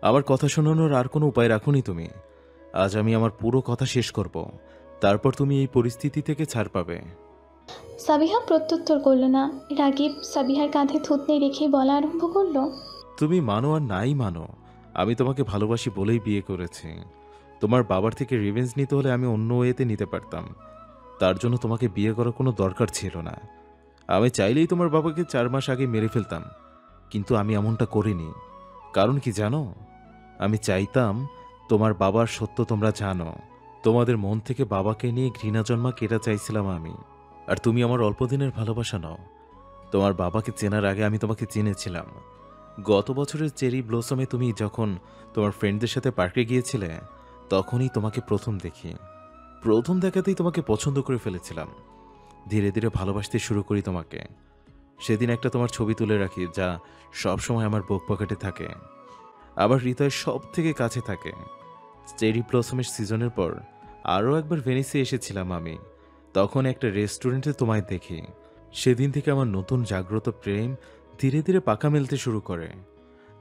আমার কথা শোনানোর আর কোনো উপায় রাখোনি তুমি। আজ আমি আমার পুরো কথা শেষ করব, তারপর তুমি এই পরিস্থিতি থেকে ছাড় পাবে। সাবিহা প্রত্যুত্তর করল না। রাগিব সাবিহার কাঁধে থুতনি রেখেই বলা আরম্ভ করলো। তুমি মানো আর নাই মানো, আমি তোমাকে ভালোবাসি বলেই বিয়ে করেছি। তোমার বাবার থেকে রিভেঞ্জ নিতে হলে আমি অন্য ওয়েতে নিতে পারতাম, তার জন্য তোমাকে বিয়ে করার কোনো দরকার ছিল না। আমি চাইলেই তোমার বাবাকে 4 মাস আগে মেরে ফেলতাম, কিন্তু আমি এমনটা করিনি। কারণ কি জানো? আমি চাইতাম তোমার বাবার সত্য তোমরা জানো। তোমাদের মন থেকে বাবাকে নিয়ে ঘৃণা জন্মা কেটে চাইছিলাম আমি। আর তুমি আমার অল্প দিনের ভালোবাসা নাও। তোমার বাবাকে চেনার আগে আমি তোমাকে চিনেছিলাম। গত বছরের চেরি ব্লসমে তুমি যখন তোমার ফ্রেন্ডদের সাথে পার্কে গিয়েছিলে, তখনই তোমাকে প্রথম দেখি। প্রথম দেখাতেই তোমাকে পছন্দ করে ফেলেছিলাম। ধীরে ধীরে ভালোবাসতে শুরু করি তোমাকে। সেদিন একটা তোমার ছবি তুলে রাখি, যা সবসময় আমার বুক পকেটে থাকে, আবার হৃদয়ের সব থেকে কাছে থাকে। চেরি ব্লসমের সিজনের পর আরও একবার ভেনিসে এসেছিলাম আমি। তখন একটা রেস্টুরেন্টে তোমায় দেখি। সেদিন থেকে আমার নতুন জাগ্রত প্রেম ধীরে ধীরে পাকা মেলতে শুরু করে।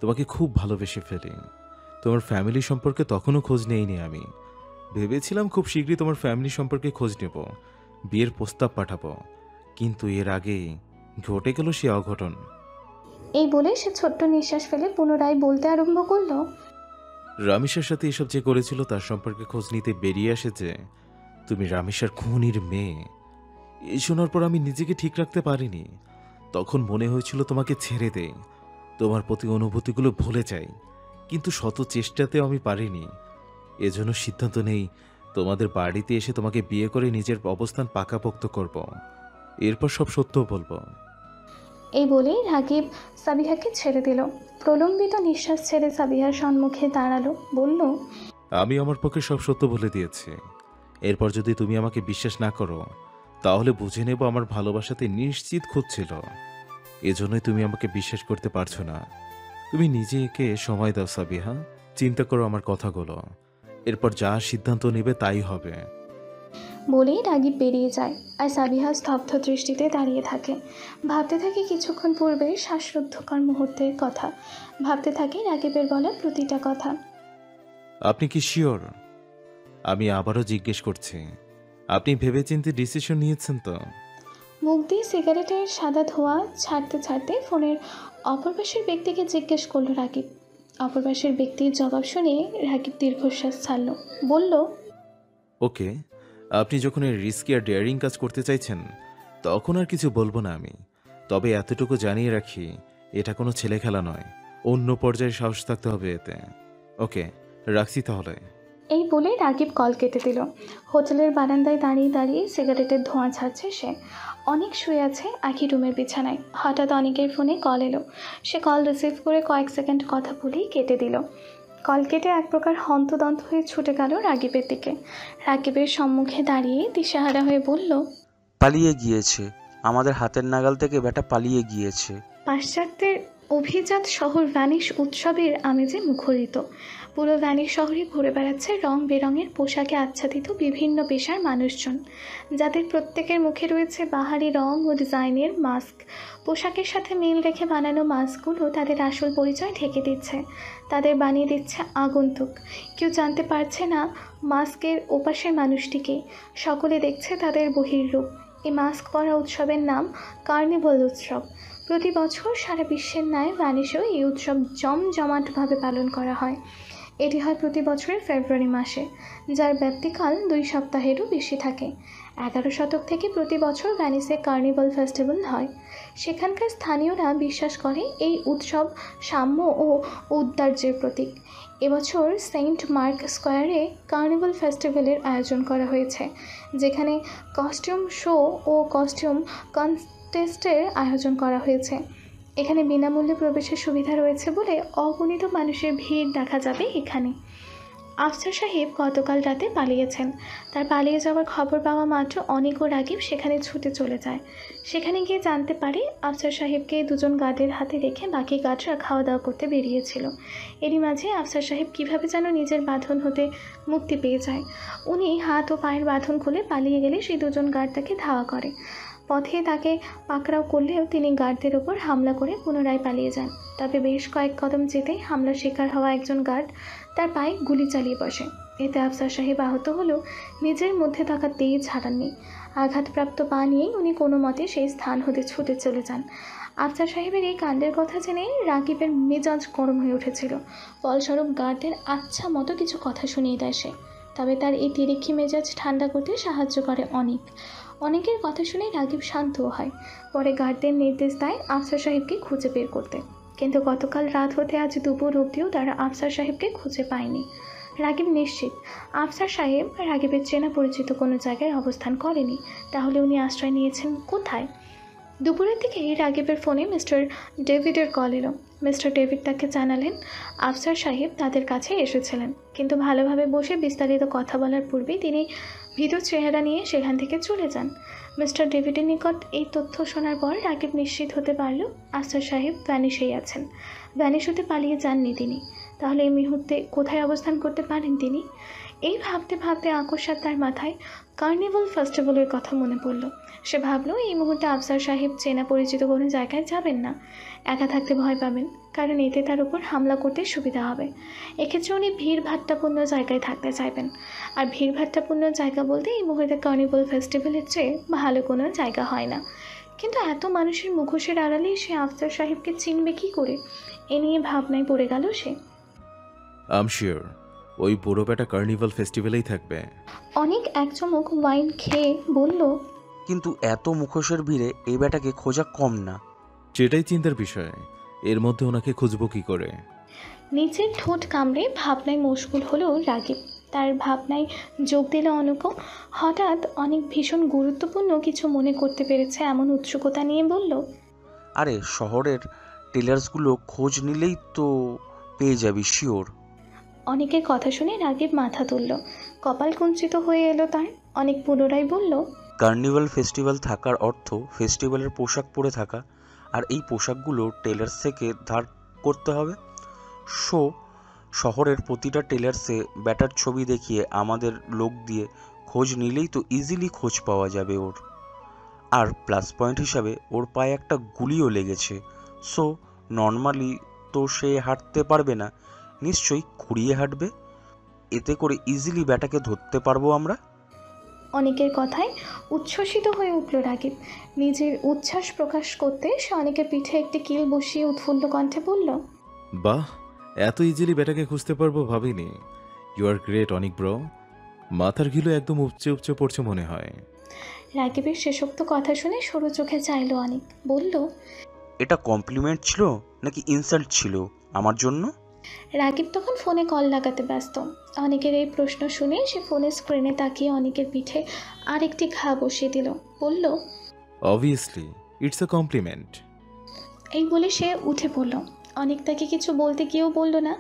তোমাকে খুব ভালোবেসে ফেলি। তোমার ফ্যামিলি সম্পর্কে তখনও খোঁজ নেইনি আমি। ভেবেছিলাম খুব শীঘ্রই তোমার ফ্যামিলি সম্পর্কে খোঁজ নেব, বিয়ের প্রস্তাব পাঠাবো, কিন্তু এর আগেই ঘটে গেল সে অঘটন। এই বলে সে ছোট্ট নিঃশ্বাস ফেলে পুনরায় বলতে আরম্ভ করলো। রামিসার সাথে এসব যে করেছিল তার সম্পর্কে খোঁজ নিতে বেরিয়ে আসে যে তুমি রামিসার খুনির মেয়ে। এই শোনার পর আমি নিজেকে ঠিক রাখতে পারিনি। তখন মনে হয়েছিল তোমাকে ছেড়ে দেই, তোমার প্রতি অনুভূতিগুলো ভুলে যাই, কিন্তু শত চেষ্টাতেও আমি পারিনি। এজন্য সিদ্ধান্ত নেই তোমাদের বাড়িতে এসে তোমাকে বিয়ে করে নিজের অবস্থান পাকাপোক্ত করব, এরপর সব সত্য বলবো। এই বলেই রাগিব সাবিহাকে ছেড়ে দিল। প্রলম্বিত নিঃশ্বাস ছেড়ে সাবিহার সম্মুখে দাঁড়ালো, বলল। আমি আমার পক্ষে সব সত্য বলে দিয়েছি। এরপর যদি তুমি আমাকে বিশ্বাস না করো, তাহলে বুঝে নেব আমার ভালোবাসাতে নিশ্চিত খুঁত ছিল। এজন্যই তুমি আমাকে বিশ্বাস করতে পারছো না। তুমি নিজেকে সময় দাও সাবিহা, চিন্তা করো আমার কথাগুলো। এরপর যা সিদ্ধান্ত নেবে তাই হবে। বলেই রাগিব বেরিয়ে যায়। আর সাবিহা স্তব্ধ দৃষ্টিতে দাঁড়িয়ে থাকে। ভাবতে থাকে কিছুক্ষণ পূর্বে শ্বাসরুদ্ধকর মুহূর্তের কথা। ভাবতে থাকে রাগিবের বলা প্রতিটা কথা। আপনি কি শিওর? আমি আবারও জিজ্ঞেস করছি, আপনি ভেবেচিন্তে ডিসিশন নিয়েছেন তো? মুখ দিয়ে সিগারেটের সাদা ধোঁয়া ছাড়তে ছাড়তে ফোনের অপর পাশের ব্যক্তিকে জিজ্ঞেস করলো রাগিব। অপর পাশের ব্যক্তির জবাব শুনে রাগিব দীর্ঘশ্বাস ছাড়ল, বলল। ওকে, আপনি যখন এই রিস্কি আর ডেয়ারিং কাজ করতে চাইছেন, তখন আর কিছু বলবো না আমি। তবে এতটুকু জানিয়ে রাখি, এটা কোনো ছেলে খেলা নয়। অন্য পর্যায়ে সাহস থাকতে হবে এতে। ওকে, রাখছি তাহলে। এই বলে রাগিব কল কেটে দিল। হোটেলের বারান্দায় দাঁড়িয়ে দাঁড়িয়ে সিগারেটের ধোঁয়া ছাড়ছে সে। অনেক শুয়ে আছে আখি রুমের বিছানায়। হঠাৎ অনেকের ফোনে কল এলো। সে কল রিসিভ করে কয়েক সেকেন্ড কথা বলেই কেটে দিল। কল কেটে এক প্রকার হন্তদন্ত হয়ে ছুটে গেল রাগিবের দিকে। রাগিবের সম্মুখে দাঁড়িয়ে দিশেহারা হয়ে বলল। পালিয়ে গিয়েছে, আমাদের হাতের নাগাল থেকে বেটা পালিয়ে গিয়েছে। পাশ্চাত্যের অভিজাত শহর ভ্যানিশ উৎসবের আমেজে মুখরিত। পুরো ভ্যানিশ শহরে ঘুরে বেড়াচ্ছে রং বেরঙের পোশাকে আচ্ছাদিত বিভিন্ন পেশার মানুষজন, যাদের প্রত্যেকের মুখে রয়েছে বাহারি রং ও ডিজাইনের মাস্ক। পোশাকের সাথে মিল রেখে বানানো মাস্কগুলো তাদের আসল পরিচয় ঢেকে দিচ্ছে, তাদের বানিয়ে দিচ্ছে আগন্তুক। কেউ জানতে পারছে না মাস্কের ওপাশের মানুষটিকে। সকলে দেখছে তাদের বহির্রূপ। এই মাস্ক পরা উৎসবের নাম কার্নিভাল উৎসব। প্রতি বছর সারা বিশ্বের ন্যায় ভ্যানিশেও এই উৎসব জমজমাটভাবে পালন করা হয়। এটি হয় প্রতি বছরের ফেব্রুয়ারি মাসে, যার ব্যাপ্তিকাল 2 সপ্তাহেরও বেশি থাকে। 11 শতক থেকে প্রতি বছর ভ্যানিসে কার্নিভাল ফেস্টিভ্যাল হয়। সেখানকার স্থানীয়রা বিশ্বাস করে এই উৎসব সাম্য ও ঔদার্যের প্রতীক। এবছর সেন্ট মার্ক স্কোয়ারে কার্নিভাল ফেস্টিভ্যালের আয়োজন করা হয়েছে, যেখানে কস্টিউম শো ও কস্টিউম কনটেস্টের আয়োজন করা হয়েছে। এখানে বিনামূল্যে প্রবেশের সুবিধা রয়েছে বলে অগণিত মানুষের ভিড় দেখা যাবে এখানে। আফসার সাহেব গতকাল রাতে পালিয়েছেন। তার পালিয়ে যাওয়ার খবর পাওয়া মাত্র অনেক ও রাগিব সেখানে ছুটে চলে যায়। সেখানে গিয়ে জানতে পারে আফসার সাহেবকে দুজন গার্ডের হাতে রেখে বাকি গার্ডরা খাওয়া দাওয়া করতে বেরিয়েছিল। এরই মাঝে আফসার সাহেব কীভাবে যেন নিজের বাঁধন হতে মুক্তি পেয়ে যায়। উনি হাত ও পায়ের বাঁধন খুলে পালিয়ে গেলে সেই দুজন গার্ড তাকে ধাওয়া করে। পথে তাকে পাকড়াও করলেও তিনি গার্ডদের ওপর হামলা করে পুনরায় পালিয়ে যান। তবে বেশ কয়েক কদম যেতেই হামলার শিকার হওয়া একজন গার্ড তার পায়ে গুলি চালিয়ে বসে। এতে আফসার সাহেব আহত হলেও নিজের মধ্যে থাকা তেজ হারাননি। আঘাতপ্রাপ্ত পা নিয়েই উনি কোনো মতে সেই স্থান হতে ছুটে চলে যান। আফসার সাহেবের এই কাণ্ডের কথা জেনে রাকিবের মেজাজ গরম হয়ে উঠেছিল। ফলস্বরূপ গার্ডদের আচ্ছা মতো কিছু কথা শুনিয়ে দেয় সে। তবে তার এই তিরিক্ষি মেজাজ ঠান্ডা করতে সাহায্য করে অনেকের কথা শুনে রাকিব শান্তও হয়। পরে গার্ডদের নির্দেশ দেয় আফসার সাহেবকে খুঁজে বের করতে। কিন্তু গতকাল রাত হতে আজ দুপুর অবধিও তারা আফসার সাহেবকে খুঁজে পায়নি। রাকিব নিশ্চিত আফসার সাহেব রাকিবের চেনা পরিচিত কোনো জায়গায় অবস্থান করেনি। তাহলে উনি আশ্রয় নিয়েছেন কোথায়? দুপুরের দিকে রাকিবের ফোনে মিস্টার ডেভিডের কল এলো। মিস্টার ডেভিড তাকে জানালেন আফসার সাহেব তাদের কাছে এসেছিলেন, কিন্তু ভালোভাবে বসে বিস্তারিত কথা বলার পূর্বেই তিনি ভীত চেহারা নিয়ে সেখান থেকে চলে যান। মিস্টার ডেভিডের নিকট এই তথ্য শোনার পর রাকিব নিশ্চিত হতে পারল আফসার সাহেব ভ্যানিশেই আছেন। ভ্যানিশ হতে পালিয়ে যাননি তিনি। তাহলে এই মুহূর্তে কোথায় অবস্থান করতে পারেন তিনি? এই ভাবতে ভাবতে আকস্মাৎ তার মাথায় কার্নিভাল ফেস্টিভ্যালের কথা মনে পড়ল। সে ভাবল এই মুহূর্তে আফসার সাহেব চেনা পরিচিত কোনো জায়গায় যাবেন না, একা থাকতে ভয় পাবেন, কারণ এতে তার উপর হামলা করতে সুবিধা হবে। এক্ষেত্রে উনি ভিড়ভাট্টাপূর্ণ জায়গায় থাকতে চাইবেন। আর ভিড়ভাট্টাপূর্ণ জায়গা বলতে এই মুহূর্তে কার্নিভাল ফেস্টিভ্যালের চেয়ে ভালো কোনো জায়গা হয় না। কিন্তু এত মানুষের মুখোশের আড়ালেই সে আফসার সাহেবকে চিনবে কী করে? এ নিয়ে ভাবনায় পড়ে গেল সে। আই এম শিওর ওই বুড়ো বেটা কার্নিভাল ফেস্টিভ্যালেই থাকবে। অনেক এক চমক ওয়াইন খেয়ে বলল, কিন্তু এত মুখোশের ভিড়ে এই ব্যাটাকে খোঁজা কম না। সেটাই চিন্তার বিষয়, এর মধ্যে ওনাকে খুঁজবো কি করে? নিচের ঠোঁট কামড়ে ভাবনায় মশগুল হলো রাকিব। তার ভাবনায় যোগ দিল অনুকও। হঠাৎ অনেক ভীষণ গুরুত্বপূর্ণ কিছু মনে করতে পেরেছে এমন উৎসুকতা নিয়ে বলল, আরে শহরের টেলার্সগুলো খোঁজ নিলেই তো পেয়ে যাবি শিওর। অনেকের কথা শুনে রাকিব মাথা তুলল। কপাল কুঞ্চিত হয়ে এলো তার। অনেক পুনরায় বলল, কার্নিভাল ফেস্টিভ্যাল থাকার অর্থ ফেস্টিভ্যালের পোশাক পরে থাকা, আর এই পোশাকগুলো টেলার্স থেকে ধার করতে হবে। শহরের প্রতিটা টেলার্সে ব্যাটার ছবি দেখিয়ে আমাদের লোক দিয়ে খোঁজ নিলেই তো ইজিলি খোঁজ পাওয়া যাবে ওর। আর প্লাস পয়েন্ট হিসাবে ওর পায়ে একটা গুলিও লেগেছে। সো নর্মালি তো সে হাঁটতে পারবে না, নিশ্চয়ই খুঁড়িয়ে হাঁটবে। এতে করে ইজিলি ব্যাটাকে ধরতে পারবো আমরা। অনেকের কথায় উচ্ছ্বসিত হয়ে উঠল রাকিব। নিজের উচ্ছ্বাস প্রকাশ করতে সে অনেকের পিঠে একটি কিল বসিয়ে উৎফুল্ল কণ্ঠে বলল, বাহ, এত ইজিলি বেটাকে খুঁজতে পারবো ভাবিনি। You are great Anik bro. মাথার ঘিলো একদম উপচে উপচে পড়ছে মনে হয়। রাকিবের শেষোক্ত কথা শুনে সরু চোখে চাইল অনেক, বলল, এটা কমপ্লিমেন্ট ছিল নাকি ইনসাল্ট ছিল আমার জন্য? রাকিব তখন ফোনে কল লাগাতে ব্যস্ত। অনেকের এই প্রশ্ন শুনে সে ফোনের স্ক্রিনে তাকিয়ে অনেকের পিঠে আরেকটি ঘা বসিয়ে দিল। বলল, অবভিয়াসলি ইটস আ কমপ্লিমেন্ট। এই বলে সে উঠে পড়ল। অনেক তাকে কিছু বলতে গিয়েও বলল না।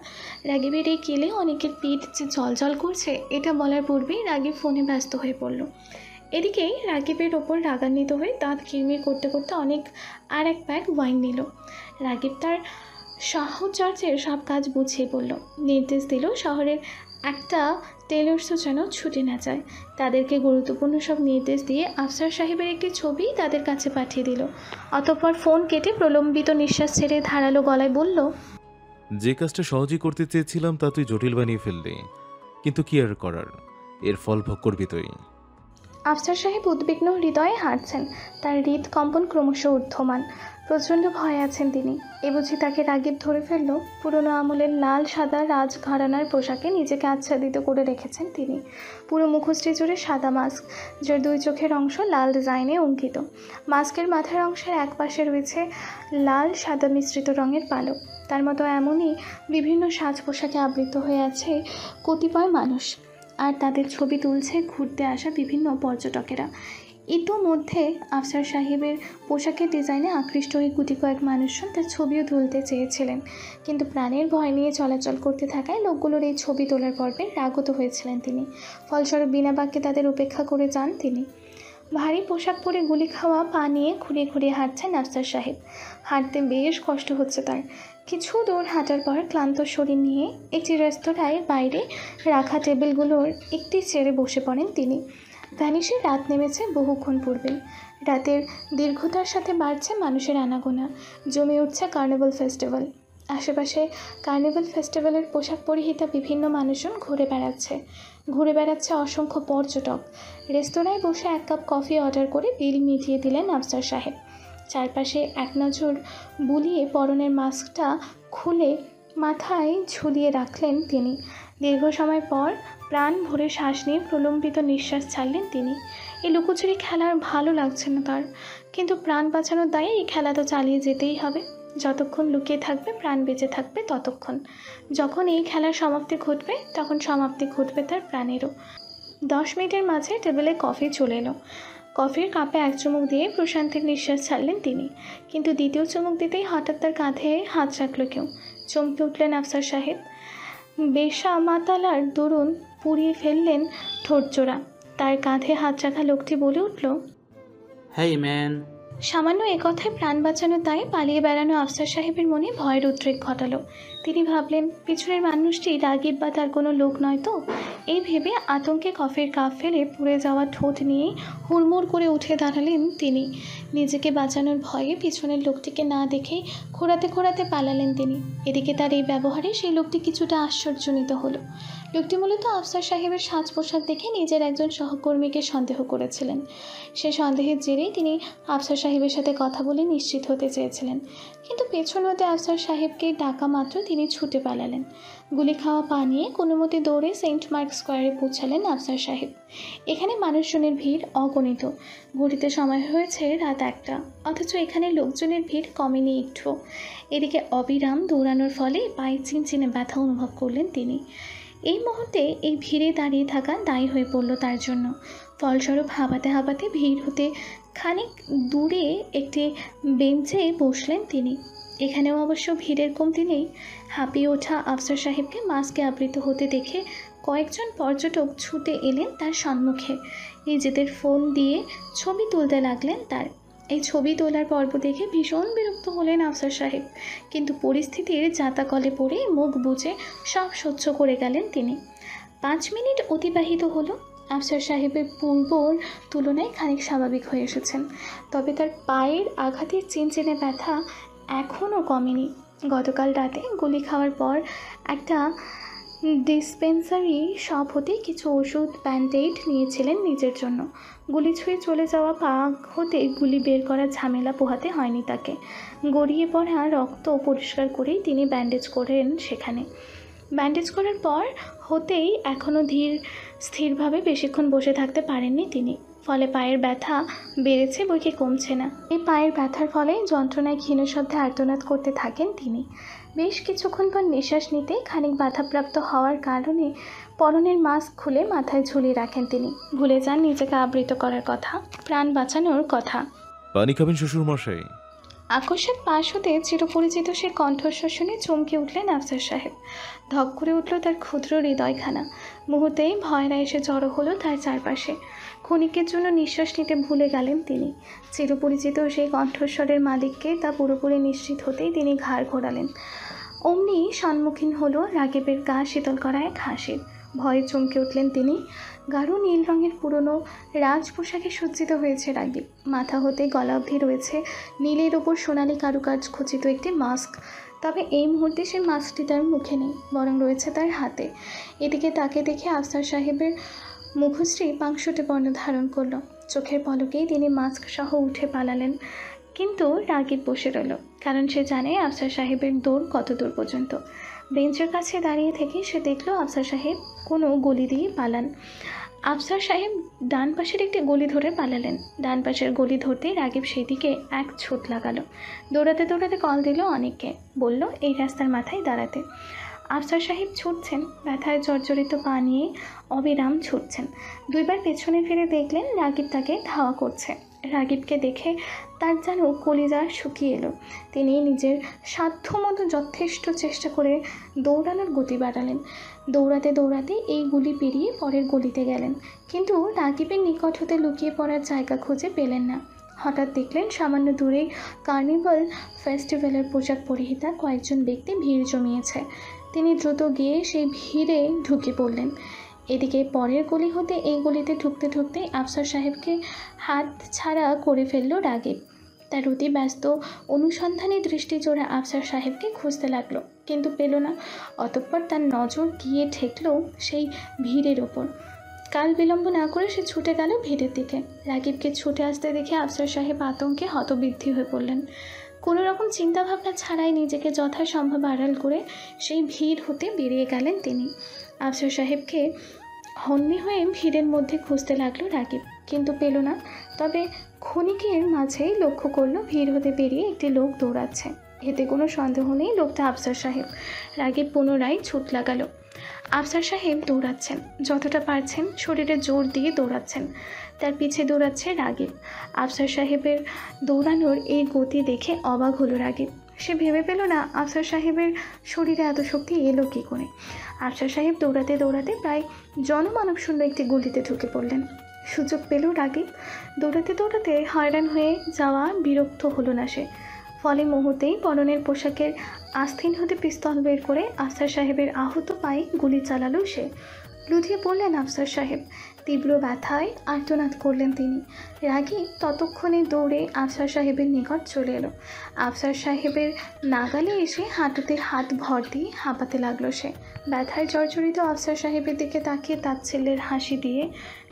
রাকিবের এই কেলে অনেকের পিঠ যে জলজল করছে এটা বলার পূর্বেই রাকিব ফোনে ব্যস্ত হয়ে পড়ল। এদিকে রাকিবের ওপর রাগান্বিত হয়ে দাঁত কিরমির করতে করতে অনেক আর এক প্যাক ওয়াইন নিল। রাকিব তার সাহচর্যের সব কাজ বুঝিয়ে বলল, নির্দেশ দিল শহরের একটা টেলার্সও যেন ছুটি না যায়। তাদেরকে গুরুত্বপূর্ণ সব নির্দেশ দিয়ে আফসার সাহেবের একটি ছবি তাদের কাছে পাঠিয়ে দিল। অতঃপর ফোন কেটে প্রলম্বিত নিঃশ্বাস ছেড়ে ধারালো গলায় বলল, যে কাজটা সহজেই করতে চেয়েছিলাম তা তুই জটিল বানিয়ে ফেললি, কিন্তু কি আর করার, এর ফল ভোগ করবি তুই। আফসার সাহেব উদ্বিগ্ন হৃদয়ে হাঁটছেন। তার হৃদকম্পন ক্রমশ ঊর্ধ্বমান। প্রচণ্ড ভয়ে আছেন তিনি। এ বুঝি তাকে রাকিব ধরে ফেলল। পুরনো আমলের লাল সাদা রাজঘরানার পোশাকে নিজেকে আচ্ছাদিত করে রেখেছেন তিনি। পুরো মুখশ্রী জুড়ে সাদা মাস্ক, যার দুই চোখের অংশ লাল ডিজাইনে অঙ্কিত। মাস্কের মাথার অংশের এক পাশে রয়েছে লাল সাদা মিশ্রিত রঙের পালক। তার মতো এমনই বিভিন্ন সাজ পোশাকে আবৃত হয়ে আছে কতিপয় মানুষ, আর তাদের ছবি তুলছে ঘুরতে আসা বিভিন্ন পর্যটকেরা। ইতোমধ্যে আফসার সাহেবের পোশাকের ডিজাইনে আকৃষ্ট হয়ে গুটি কয়েক মানুষজন তার ছবিও তুলতে চেয়েছিলেন, কিন্তু প্রাণের ভয় নিয়ে চলাচল করতে থাকায় লোকগুলোর এই ছবি তোলার পর্বে রাগত হয়েছিলেন তিনি। ফলস্বরূপ বিনা বাক্যে তাদের উপেক্ষা করে যান তিনি। ভারী পোশাক পরে গুলি খাওয়া পা নিয়ে খুঁড়িয়ে খুঁড়িয়ে হাঁটছেন আফসার সাহেব। হাঁটতে বেশ কষ্ট হচ্ছে তার। কিছু দূর হাঁটার পর ক্লান্ত শরীর নিয়ে একটি রেস্তোরাঁয় বাইরে রাখা টেবিলগুলোর একটি চেয়ারে বসে পড়েন তিনি। ভ্যানিশের রাত নেমেছে বহুক্ষণ পূর্বেই। রাতের দীর্ঘতার সাথে বাড়ছে মানুষের আনাগোনা, জমে উঠছে কার্নিভাল ফেস্টিভ্যাল। আশেপাশে কার্নিভাল ফেস্টিভ্যালের পোশাক পরিহিতা বিভিন্ন মানুষজন ঘুরে বেড়াচ্ছে অসংখ্য পর্যটক। রেস্তোরাঁয় বসে 1 কাপ কফি অর্ডার করে বিল মিটিয়ে দিলেন আফসার সাহেব। চারপাশে এক নজর বুলিয়ে পরনের মাস্কটা খুলে মাথায় ঝুলিয়ে রাখলেন তিনি। দীর্ঘ সময় পর প্রাণ ভরে শ্বাস নিয়ে প্রলম্বিত নিঃশ্বাস ছাড়লেন তিনি। এই লুকোচুরি খেলা আর ভালো লাগছে না তার, কিন্তু প্রাণ বাঁচানোর দায়ে এই খেলা তো চালিয়ে যেতেই হবে। যতক্ষণ লুকিয়ে থাকবে প্রাণ বেঁচে থাকবে ততক্ষণ। যখন এই খেলার সমাপ্তি ঘটবে তখন সমাপ্তি ঘটবে তার প্রাণেরও। 10 মিনিটের মাঝে টেবিলে কফি চলে এলো। কফির কাপে 1 চুমুক দিয়ে প্রশান্তির নিঃশ্বাস ছাড়লেন তিনি, কিন্তু দ্বিতীয় চুমুক দিতেই হঠাৎ তার কাঁধে হাত রাখল কেউ। চমকে উঠলেন আফসার সাহেব। বেশা মাতালার দরুন পুড়িয়ে ফেললেন ঠোঁটজোড়া। তার কাঁধে হাত রাখা লোকটি বলে উঠল, হেই ম্যান। সামান্য একথায় প্রাণ বাঁচানোর দায়ে পালিয়ে বেড়ানো আফসার সাহেবের মনে ভয়ের উদ্রেক ঘটালো। তিনি ভাবলেন পিছনের মানুষটি রাগিব বা তার কোনো লোক নয় তো। এই ভেবে আতঙ্কে কফির কাপ ফেলে পুড়ে যাওয়া ঠোঁট নিয়ে হুড়মুড় করে উঠে দাঁড়ালেন তিনি। নিজেকে বাঁচানোর ভয়ে পিছনের লোকটিকে না দেখেই খোঁড়াতে পালালেন তিনি। এদিকে তার এই ব্যবহারে সেই লোকটি কিছুটা আশ্চর্যজনিত হলো। লোকটি মূলত আফসার সাহেবের সাজ পোশাক দেখে নিজের একজন সহকর্মীকে সন্দেহ করেছিলেন। সে সন্দেহের জেরেই তিনি আফসার সাহেবের সাথে কথা বলে নিশ্চিত হতে চেয়েছিলেন, কিন্তু পেছন হতে আফসার সাহেবকে ডাকা মাত্র তিনি ছুটে পালালেন। গুলি খাওয়া পা নিয়ে কোনো মতে দৌড়ে সেন্ট মার্ক স্কোয়ারে পৌঁছালেন আফসার সাহেব। এখানে মানুষজনের ভিড় অগণিত। ঘড়িতে সময় হয়েছে রাত 1টা, অথচ এখানে লোকজনের ভিড় কমেনি একটু। এদিকে অবিরাম দৌড়ানোর ফলে পায়ে চিনচিনে ব্যথা অনুভব করলেন তিনি। এই মুহূর্তে এই ভিড়ে দাঁড়িয়ে থাকা দায়ী হয়ে পড়ল তার জন্য। ফলস্বরূপ হাঁপাতে ভিড় হতে খানিক দূরে একটি বেঞ্চে বসলেন তিনি। এখানেও অবশ্য ভিড়ের কমতি নেই। হাঁপিয়ে ওঠা আফসার সাহেবকে মাস্কে আবৃত হতে দেখে কয়েকজন পর্যটক ছুটে এলেন তার সম্মুখে। নিজেদের ফোন দিয়ে ছবি তুলতে লাগলেন তার। এই ছবি তোলার পর্ব দেখে ভীষণ বিরক্ত হলেন আফসার সাহেব, কিন্তু পরিস্থিতির জাতাকলে পড়ে মুখ বুজে সব সহ্য করে গেলেন তিনি। 5 মিনিট অতিবাহিত হলো। আফসার সাহেবের পূর্বর তুলনায় খানিক স্বাভাবিক হয়ে এসেছেন, তবে তার পায়ের আঘাতের চিনচিনে ব্যথা এখনও কমেনি। গতকাল রাতে গুলি খাওয়ার পর একটা ডিসপেন্সারি শপ হতে কিছু ওষুধ ব্যান্ডেড নিয়েছিলেন নিজের জন্য। গুলি ছুঁয়ে চলে যাওয়া পা হতে গুলি বের করার ঝামেলা পোহাতে হয়নি তাকে। গড়িয়ে পড়া রক্ত পরিষ্কার করেই তিনি ব্যান্ডেজ করেন সেখানে। ব্যান্ডেজ করার পর হতেই এখনও স্থিরভাবে বেশিক্ষণ বসে থাকতে পারেননি তিনি। ফলে পায়ের ব্যথা বেড়েছে বইকে কমছে না। এই পায়ের ব্যথার ফলে যন্ত্রণায় ক্ষীণ শব্দে আর্তনাদ করতে থাকেন তিনি। বেশ কিছুক্ষণ পর নিঃশ্বাস নিতে খানিক বাধাপ্রাপ্ত হওয়ার কারণে পরনের মাস্ক খুলে মাথায় ঝুলিয়ে রাখেন তিনি। ভুলে যান নিজেকে আবৃত করার কথা, প্রাণ বাঁচানোর কথা। পানি খাবেন শ্বশুর মশাই? আকস্মাৎ পাশ হতে চিরপরিচিত সে কণ্ঠস্বর শুনে চমকে উঠলেন আফসার সাহেব। ধক করে উঠল তার ক্ষুদ্র হৃদয়খানা। মুহূর্তেই ভয়রা এসে জড়ো হলো তার চারপাশে। ক্ষণিকের জন্য নিঃশ্বাস নিতে ভুলে গেলেন তিনি। চিরপরিচিত সেই কণ্ঠস্বরের মালিককে তা পুরোপুরি নিশ্চিত হতেই তিনি ঘাড় ঘোরালেন। অমনি সম্মুখীন হলো রাগিবের গা শীতল করা এক হাসির। ভয়ে চমকে উঠলেন তিনি। গাঢ় নীল রঙের পুরনো রাজ পোশাকে সজ্জিত হয়েছে রাগিব। মাথা হতে গলা অবধি রয়েছে নীলের ওপর সোনালি কারুকাজ খচিত একটি মাস্ক। তবে এই মুহূর্তে সেই মাস্কটি তার মুখে নেই, বরং রয়েছে তার হাতে। এদিকে তাকে দেখে আফসার সাহেবের মুখশ্রী পাংশুটে বর্ণ ধারণ করল। চোখের পলকেই তিনি মাস্ক সহ উঠে পালালেন। কিন্তু রাগিব বসে রইল, কারণ সে জানে আফসার সাহেবের দৌড় কত দূর পর্যন্ত। বেঞ্চের কাছে দাঁড়িয়ে থেকে সে দেখল আফসার সাহেব কোনো গলি দিয়ে পালান। আফসার সাহেব ডান পাশের একটি গলি ধরে পালালেন। ডান পাশের গলি ধরতেই রাগিব সেদিকে এক ছুট লাগালো। দৌড়াতে কল দিল অনেককে, বলল এই রাস্তার মাথায় দাঁড়াতে। আফসার সাহেব ছুটছেন, ব্যথায় জর্জরিত পা নিয়ে অবিরাম ছুটছেন। 2 বার পেছনে ফিরে দেখলেন রাগিব তাকে ধাওয়া করছে। রাগিবকে দেখে তার যেন কলিজা শুকিয়ে এলো। তিনি নিজের সাধ্যমতো যথেষ্ট চেষ্টা করে দৌড়ানোর গতি বাড়ালেন। দৌড়াতে এই গুলি পেরিয়ে পরের গলিতে গেলেন, কিন্তু রাগিবের নিকট হতে লুকিয়ে পড়ার জায়গা খুঁজে পেলেন না। হঠাৎ দেখলেন সামান্য দূরেই কার্নিভাল ফেস্টিভ্যালের পোশাক পরিহিতা কয়েকজন ব্যক্তি ভিড় জমিয়েছে। তিনি দ্রুত গিয়ে সেই ভিড়ে ঢুকে পড়লেন। এদিকে পরের গলি হতে এই গলিতে ঢুকতে ঢুকতেই আফসার সাহেবকে হাত ছাড়া করে ফেলল রাগিব। তার অতি ব্যস্ত অনুসন্ধানী দৃষ্টি জোড়া আফসার সাহেবকে খুঁজতে লাগলো, কিন্তু পেল না। অতঃপর তার নজর গিয়ে ঠেকল সেই ভিড়ের ওপর। কাল বিলম্ব না করে সে ছুটে গেল ভিড়ের দিকে। রাগিবকে ছুটে আসতে দেখে আফসার সাহেব আতঙ্কে হতবৃদ্ধি হয়ে পড়লেন। কোনো রকম চিন্তাভাবনা ছাড়াই নিজেকে যথাসম্ভব আড়াল করে সেই ভিড় হতে বেরিয়ে গেলেন তিনি। আফসার সাহেবকে হন্যে হয়ে ভিড়ের মধ্যে খুঁজতে লাগলো রাগিব, কিন্তু পেল না। তবে ক্ষণিকের মাঝেই লক্ষ্য করলো ভিড় হতে বেরিয়ে একটি লোক দৌড়াচ্ছে। এতে কোনো সন্দেহ নেই লোকটা আফসার সাহেব। রাগিব পুনরায় ছুট লাগালো। আফসার সাহেব দৌড়াচ্ছেন, যতটা পারছেন শরীরে জোর দিয়ে দৌড়াচ্ছেন। তার পিছে দৌড়াচ্ছে রাগিব। আফসার সাহেবের দৌড়ানোর এই গতি দেখে অবাক হলো রাগিব। সে ভেবে পেল না আফসার সাহেবের শরীরে এত শক্তি এলো কী করে। আফসার সাহেব দৌড়াতে দৌড়াতে প্রায় জনমানবশূন্য একটি গলিতে ঢুকে পড়লেন। সুযোগ পেল রাগিব। দৌড়াতে দৌড়াতে হয়রান হয়ে যাওয়া বিরক্ত হলো না সে। ফলে মুহূর্তেই পরনের পোশাকের আস্তিন হতে পিস্তল বের করে আফসার সাহেবের আহত পায়ে গুলি চালালো সে। লুটিয়ে পড়লেন আফসার সাহেব। তীব্র ব্যথায় আর্তনাদ করলেন তিনি। রাগী ততক্ষণে দৌড়ে আফসার সাহেবের নিকট চলে এলো। আফসার সাহেবের নাগালে এসে হাঁটুতে হাত ভর দিয়ে হাঁপাতে লাগলো সে। ব্যথায় জর্জরিত আফসার সাহেবের দিকে তাকিয়ে তাচ্ছিল্যের হাসি দিয়ে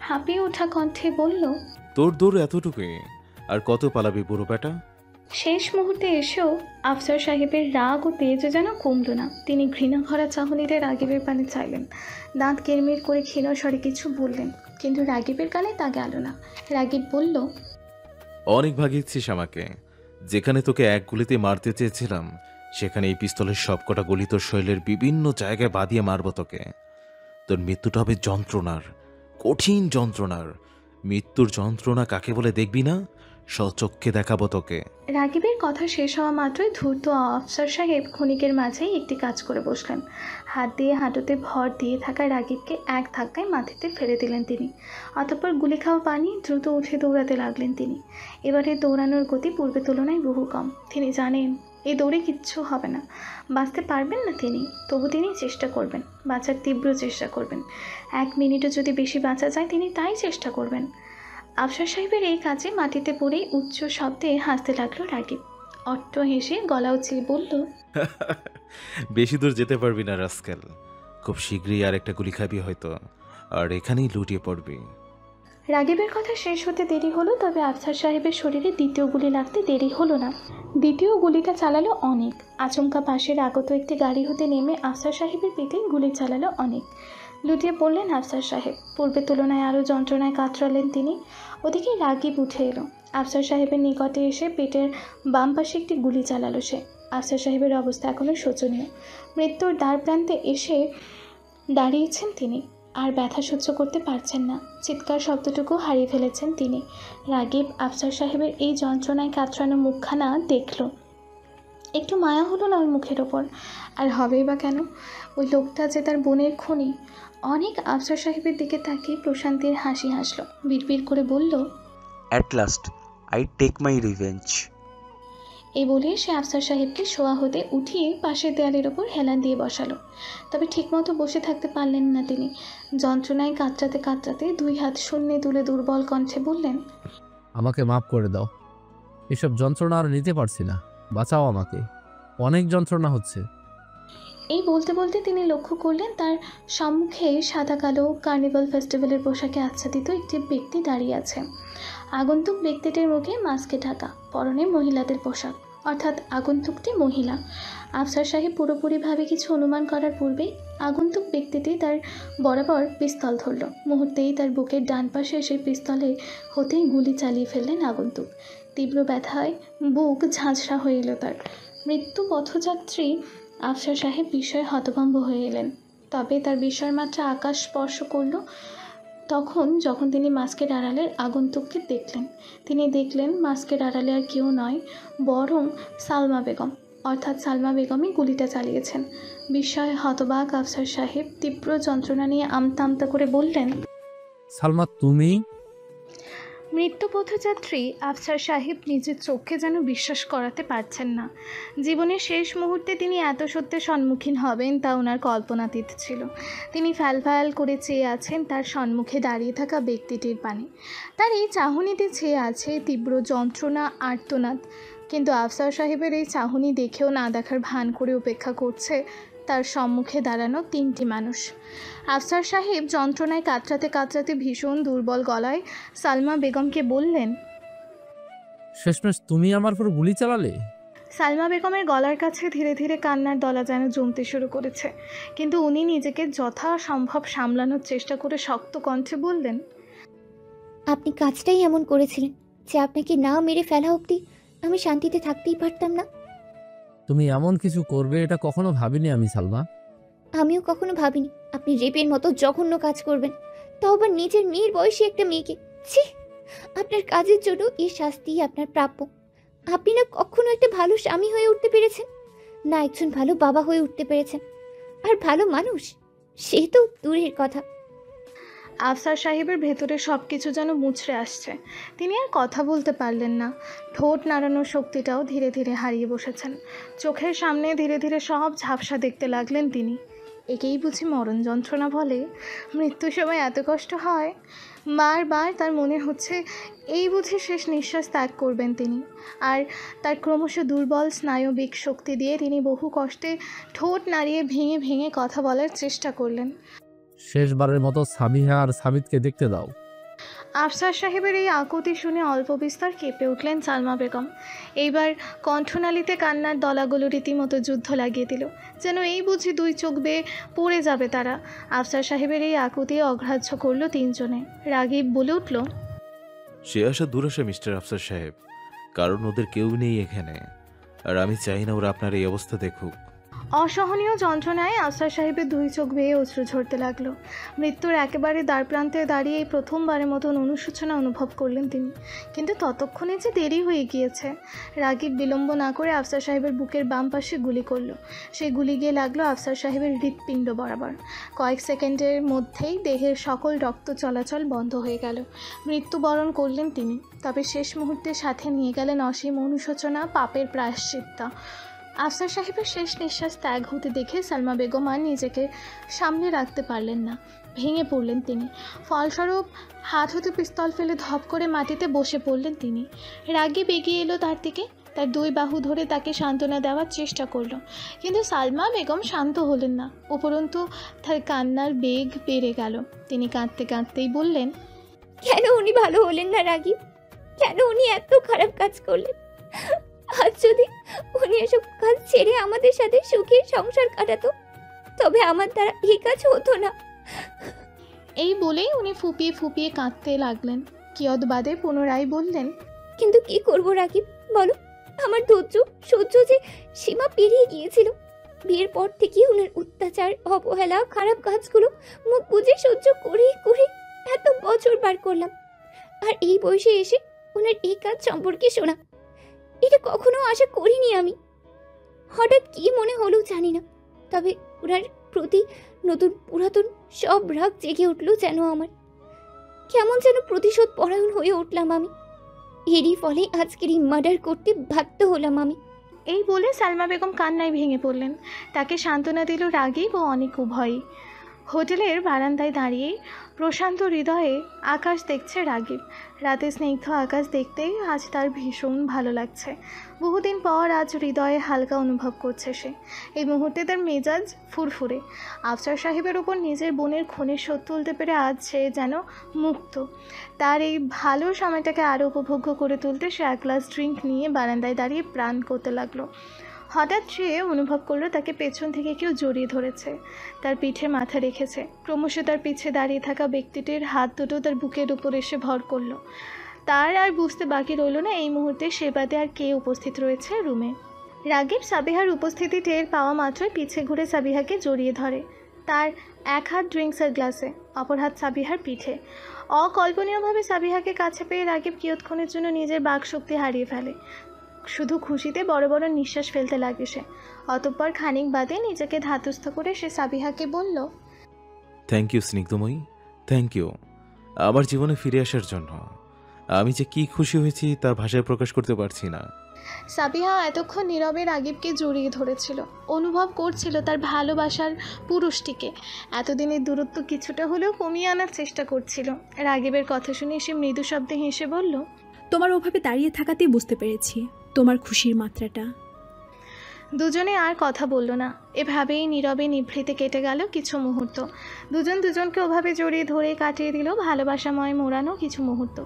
হাঁপিয়ে ওঠা কণ্ঠে বলল, তোর দৌড় এতটুকুই, আর কত পালাবি বুড়ো বেটা? শেষ মুহূর্তে এসেও আফসার সাহেবের রাগ ও তেজ যেন কমল না। তিনি ঘৃণা ভরা চাহনিতে রাগিবের পানে চাইলেন। দাঁত কিরমির করে ক্ষীণ স্বরে কিছু বললেন, কিন্তু রাগিবের কানে তা গেল না। রাগিব বলল, অনেক ভাগিয়েছিস আমাকে। যেখানে তোকে এক গুলিতে মারতে চেয়েছিলাম সেখানে এই পিস্তলের সবকটা গুলি তোর শরীরের বিভিন্ন জায়গায় বাঁধিয়ে মারব তোকে। তোর মৃত্যুটা হবে যন্ত্রণার, কঠিন যন্ত্রণার। মৃত্যুর যন্ত্রণা কাকে বলে দেখবি না? স্বচক্ষে দেখাবো তোকে। রাগিবের কথা শেষ হওয়া মাত্রই ধূর্ত আফসার সাহেব ক্ষণিকের মাঝেই একটি কাজ করে বসলেন। হাত দিয়ে হাঁটুতে ভর দিয়ে থাকা রাগিবকে এক ধাক্কায় মাটিতে ফেলে দিলেন তিনি। অতঃপর গুলি খাওয়া পানি দ্রুত উঠে দৌড়াতে লাগলেন তিনি। এবারে দৌড়ানোর গতি পূর্বের তুলনায় বহু কম। তিনি জানেন এই দৌড়ে কিচ্ছু হবে না, বাঁচতে পারবেন না তিনি। তবু তিনি চেষ্টা করবেন, বাঁচার তীব্র চেষ্টা করবেন। 1 মিনিটও যদি বেশি বাঁচা যায় তিনি তাই চেষ্টা করবেন। আফসার সাহেবের এই কাজে মাটিতে পড়ে উচ্চ শব্দে হাসতে লাগলো রাগিব। অট্ট হেসে গলা উঁচিয়ে বলল, বেশি দূর যেতে পারবি না রাস্কেল। খুব শীঘ্রই আর একটা গুলি খাবি হয়তো, আর এখানেই লুটিয়ে পড়বি। রাগিবের কথা শেষ হতে দেরি হলো, তবে আফসার সাহেবের শরীরে দ্বিতীয় গুলি লাগতে দেরি হলো না। দ্বিতীয় গুলিটা চালালো অনেক। আচমকা পাশের আগত একটি গাড়ি হতে নেমে আফসার সাহেবের পিঠে গুলি চালালো অনেক। লুটিয়ে পড়লেন আফসার সাহেব। পূর্বের তুলনায় আরও যন্ত্রণায় কাতরালেন তিনি। ওদিকে রাগিব উঠে এলো। আফসার সাহেবের নিকটে এসে পেটের বাম পাশে একটি গুলি চালালো সে। আফসার সাহেবের অবস্থা এখনও শোচনীয়। মৃত্যুর দ্বার প্রান্তে এসে দাঁড়িয়েছেন তিনি। আর ব্যথা সহ্য করতে পারছেন না। চিৎকার শব্দটুকু হারিয়ে ফেলেছেন তিনি। রাগিব আফসার সাহেবের এই যন্ত্রণায় কাতরানো মুখখানা দেখল। একটু মায়া হলো না ওই মুখের ওপর। আর হবেই বা কেন? ওই লোকটা যে তার বোনের খুনি। অনেক আফসার সাহেবের দিকে তাকিয়ে প্রশান্তির হাসি হাসল। বিড়বিড় করে বলল, at last I take my revenge. এই বলে সে আফসার সাহেবকে শোয়া হতে উঠিয়ে পাশের দেয়ালের ওপর হেলান দিয়ে বসালো। তবে ঠিকমতো বসে থাকতে পারলেন না তিনি। যন্ত্রণায় কাতরাতে কাতরাতে 2 হাত শূন্যে তুলে দুর্বল কণ্ঠে বললেন, আমাকে মাফ করে দাও। এসব যন্ত্রণা আর নিতে পারছি না, বাঁচাও আমাকে, অনেক যন্ত্রণা হচ্ছে। এই বলতে বলতে তিনি লক্ষ্য করলেন তার সম্মুখে সাদা কালো কার্নিভাল ফেস্টিভ্যালের পোশাকে আচ্ছাদিত একটি ব্যক্তি দাঁড়িয়ে আছে। আগন্তুক ব্যক্তিটির মুখে মাস্কে ঢাকা, পরনে মহিলাদের পোশাক, অর্থাৎ আগন্তুকটি মহিলা। আফসার সাহেব পুরোপুরিভাবে কিছু অনুমান করার পূর্বেই আগন্তুক ব্যক্তিটি তার বরাবর পিস্তল ধরল। মুহূর্তেই তার বুকের ডান পাশে এসে পিস্তলে হতেই গুলি চালিয়ে ফেললেন আগন্তুক। তীব্র ব্যথায় বুক ঝাঁঝরা হয়ে এলো তার। মৃত্যু পথযাত্রী আফসার সাহেব বিস্ময়ে হতভম্ব হয়ে এলেন। তবে তার বিস্ময়ের মাত্রা আকাশ স্পর্শ করল যখন তিনি মাস্কের আড়ালের আগন্তুককে দেখলেন। তিনি দেখলেন মাস্কের আড়ালে আর কেউ নয়, বরং সালমা বেগম, অর্থাৎ সালমা বেগমই গুলিটা চালিয়েছেন। বিস্ময়ে হতবাক আফসার সাহেব তীব্র যন্ত্রণা নিয়ে আমতা আমতা করে বললেন, সালমা তুমি? মৃত্যুপথযাত্রী আফসার সাহেব নিজের চোখকে যেন বিশ্বাস করাতে পারছেন না। জীবনের শেষ মুহূর্তে তিনি এত সত্যের সম্মুখীন হবেন তা ওনার কল্পনাতীত ছিল। তিনি ফ্যাল করে চেয়ে আছেন তার সম্মুখে দাঁড়িয়ে থাকা ব্যক্তিটির পানে। তার এই চাহনিতে চেয়ে আছে তীব্র যন্ত্রণা, আর্তনাদ। কিন্তু আফসার সাহেবের এই চাহনি দেখেও না দেখার ভান করে উপেক্ষা করছে তার সম্মুখে দাঁড়ানো তিনটি মানুষ। আফসার সাহেব যন্ত্রণায় কাতরাতে ভীষণ দুর্বল গলায় সালমা বেগমকে বললেন, শেষমেশ তুমি আমার উপর গুলি চালালে? সালমা বেগমের গলার কাছে ধীরে ধীরে কান্নার দলা যেন জমতে শুরু করেছে, কিন্তু উনি নিজেকে যথাসম্ভব সামলানোর চেষ্টা করে শক্ত কণ্ঠে বললেন, আপনি কাজটাই এমন করেছিলেন যে আপনাকে না মেরে ফেলা অবধি আমি শান্তিতে থাকতেই পারতাম না। তুমি এমন কিছু করবে এটা কখনো ভাবিনি আমি সালমা। আমিও কখনো ভাবিনি আপনি রেপের মতো জঘন্য কাজ করবেন, তাও আবার নিজের মেয়ের বয়সী একটা মেয়েকে। ছি, আপনার কাজের জন্য এই শাস্তি আপনার প্রাপ্য। আপনি না কখনো একটা ভালো স্বামী হয়ে উঠতে পেরেছেন, না একজন ভালো বাবা হয়ে উঠতে পেরেছেন। আর ভালো মানুষ সে তো দূরের কথা। আফসার সাহেবের ভেতরে সব কিছু যেন মুচড়ে আসছে। তিনি আর কথা বলতে পারলেন না। ঠোঁট নাড়ানোর শক্তিটাও ধীরে ধীরে হারিয়ে বসেছেন। চোখের সামনে ধীরে ধীরে সব ঝাপসা দেখতে লাগলেন তিনি। একেই বুঝি মরণ যন্ত্রণা বলে? মৃত্যুর সময় এত কষ্ট হয়? বারবার তার মনে হচ্ছে এই বুঝি শেষ নিঃশ্বাস ত্যাগ করবেন তিনি। আর তার ক্রমশ দুর্বল স্নায়বিক শক্তি দিয়ে তিনি বহু কষ্টে ঠোঁট নাড়িয়ে ভেঙে ভেঙে কথা বলার চেষ্টা করলেন। শেষবারের মতো সাবিহা আর সাবিতকে দেখতে দাও। আফসার সাহেবের এই আকুতি শুনে অল্প বিস্তর কেঁপে উঠলেন সালমা বেগম। এইবার কণ্ঠনালীতে কান্নার দলাগুলো রীতিমতো যুদ্ধ লাগিয়ে দিল, যেন এই বুঝি দুই চোখ বেয়ে পড়ে যাবে তারা। আফসার সাহেবের এই আকুতি অগ্রাহ্য করল তিনজনে। রাগীব বলে উঠল, সে আসা দূর আসে মিস্টার আফসার সাহেব, কারণ ওদের কেউ নেই এখানে, আর আমি চাই না ওরা আপনার এই অবস্থা দেখুক। অসহনীয় যন্ত্রণায় আফসার সাহেবের দুই চোখ বেয়ে অশ্রু ঝরতে লাগলো। মৃত্যুর একেবারে দ্বারপ্রান্তে দাঁড়িয়ে এই প্রথমবারের মতন অনুশোচনা অনুভব করলেন তিনি। কিন্তু ততক্ষণে যে দেরি হয়ে গিয়েছে। রাগীব বিলম্ব না করে আফসার সাহেবের বুকের বাম পাশে গুলি করল। সেই গুলি গিয়ে লাগলো আফসার সাহেবের হৃৎপিণ্ড বরাবর। কয়েক সেকেন্ডের মধ্যেই দেহের সকল রক্ত চলাচল বন্ধ হয়ে গেল। মৃত্যুবরণ করলেন তিনি। তবে শেষ মুহূর্তে সাথে নিয়ে গেলেন অসীম অনুশোচনা, পাপের প্রায়শ্চিত্ত। আফসার সাহেবের শেষ নিঃশ্বাস ত্যাগ হতে দেখে সালমা বেগম আর নিজেকে সামলে রাখতে পারলেন না। ভেঙে পড়লেন তিনি। ফলস্বরূপ হাত হতে পিস্তল ফেলে ধপ করে মাটিতে বসে পড়লেন তিনি। রাগীব এগিয়ে এলো তার দিকে। তার দুই বাহু ধরে তাকে সান্ত্বনা দেওয়ার চেষ্টা করলো, কিন্তু সালমা বেগম শান্ত হলেন না। উপরন্তু তার কান্নার বেগ বেড়ে গেল। তিনি কাঁদতে কাঁদতেই বললেন, কেন উনি ভালো হলেন না রাগীব? কেন উনি এত খারাপ কাজ করলেন? আজ যদি উনি এসব কাজ ছেড়ে আমাদের সাথে সুখে সংসার কাটাতো, তবে আমার দ্বারা এই কাজ হতো না। এই বলেই উনি ফুপিয়ে ফুপিয়ে কাঁদতে লাগলেন। কিয়ৎ বাদে পুনরায় বললেন, কিন্তু কি করব রাগীব বলো? আমার ধৈর্য সহ্য যে সীমা পেরিয়ে গিয়েছিল। বিয়ের পর থেকে উনার অত্যাচার, অবহেলা, খারাপ কাজগুলো মুখ বুজে সহ্য করে করে এত বছর পার করলাম। আর এই বয়সে এসে ওনার এই কাজ সম্পর্কে শোনা, এটা কখনো আশা করিনি আমি। হঠাৎ কি মনে হলো জানি না, তবে ওনার প্রতি নতুন পুরাতন সব রাগ জেগে উঠলো যেন আমার। কেমন যেন প্রতিশোধ পরায়ণ হয়ে উঠলাম আমি। এরই ফলে আজকের এই মার্ডার করতে বাধ্য হলাম আমি। এই বলে সালমা বেগম কান্নায় ভেঙে পড়লেন। তাকে সান্ত্বনা দিল রাগীব ও অনেক উভয়ই। হোটেলের বারান্দায় দাঁড়িয়ে প্রশান্ত হৃদয়ে আকাশ দেখছে রাগীব। রাতে স্নিগ্ধ আকাশ দেখতেই আজ তার ভীষণ ভালো লাগছে। বহুদিন পর আজ হৃদয়ে হালকা অনুভব করছে সে। এই মুহূর্তে তার মেজাজ ফুরফুরে। আফসার সাহেবের ওপর নিজের বোনের খুনের শোধ তুলতে পেরে আজ সে যেন মুক্ত। তার এই ভালো সময়টাকে আরও উপভোগ্য করে তুলতে সে এক গ্লাস ড্রিঙ্ক নিয়ে বারান্দায় দাঁড়িয়ে প্রাণ করতে লাগলো। হঠাৎ সে অনুভব করলো তাকে পেছন থেকে কেউ জড়িয়ে ধরেছে, তার পিঠে মাথা রেখেছে। ক্রমশ তার পিছে দাঁড়িয়ে থাকা ব্যক্তিটির হাত দুটো তার বুকের উপর এসে ভর করলো। তার আর বুঝতে বাকি রইল না এই মুহূর্তে সে বাদে আর কে উপস্থিত রয়েছে রুমে। রাগীব সাবিহার উপস্থিতি টের পাওয়া মাত্রই পিছে ঘুরে সাবিহাকে জড়িয়ে ধরে। তার এক হাত ড্রিঙ্কসের গ্লাসে, অপর হাত সাবিহার পিঠে। অকল্পনীয়ভাবে সাবিহাকে কাছে পেয়ে রাগীব কিয়ৎক্ষণের জন্য নিজের বাকশক্তি হারিয়ে ফেলে। শুধু খুশিতে বড় বড় নিঃশ্বাস ফেলতে লাগে সে। অতঃপর খানিক বাদে নিজেকে ধাতস্থ করে সে সাবিহাকে বলল, থ্যাংক ইউ স্নিগ্ধময়ী, থ্যাংক ইউ আমার জীবনে ফিরে আসার জন্য। আমি যে কি খুশি হয়েছি তা ভাষায় প্রকাশ করতে পারছি না। সাবিহা এতক্ষণ নীরবে রাগিবকে জড়িয়ে ধরেছিল, অনুভব করছিল তার ভালোবাসার পুরুষটিকে। এতদিনের দূরত্ব কিছুটা হলেও কমিয়ে আনার চেষ্টা করছিল। রাগিবের কথা শুনে সে মৃদু শব্দে হেসে বলল, তোমার ওভাবে দাঁড়িয়ে থাকাতেই বুঝতে পেরেছি তোমার খুশির মাত্রাটা। দুজনে আর কথা বলল না। এভাবেই নীরবে নিভৃতে কেটে গেল কিছু মুহূর্ত। দুজন দুজনকে ওভাবে জড়িয়ে ধরে কাটিয়ে দিল ভালোবাসাময় মোড়ানো কিছু মুহূর্ত।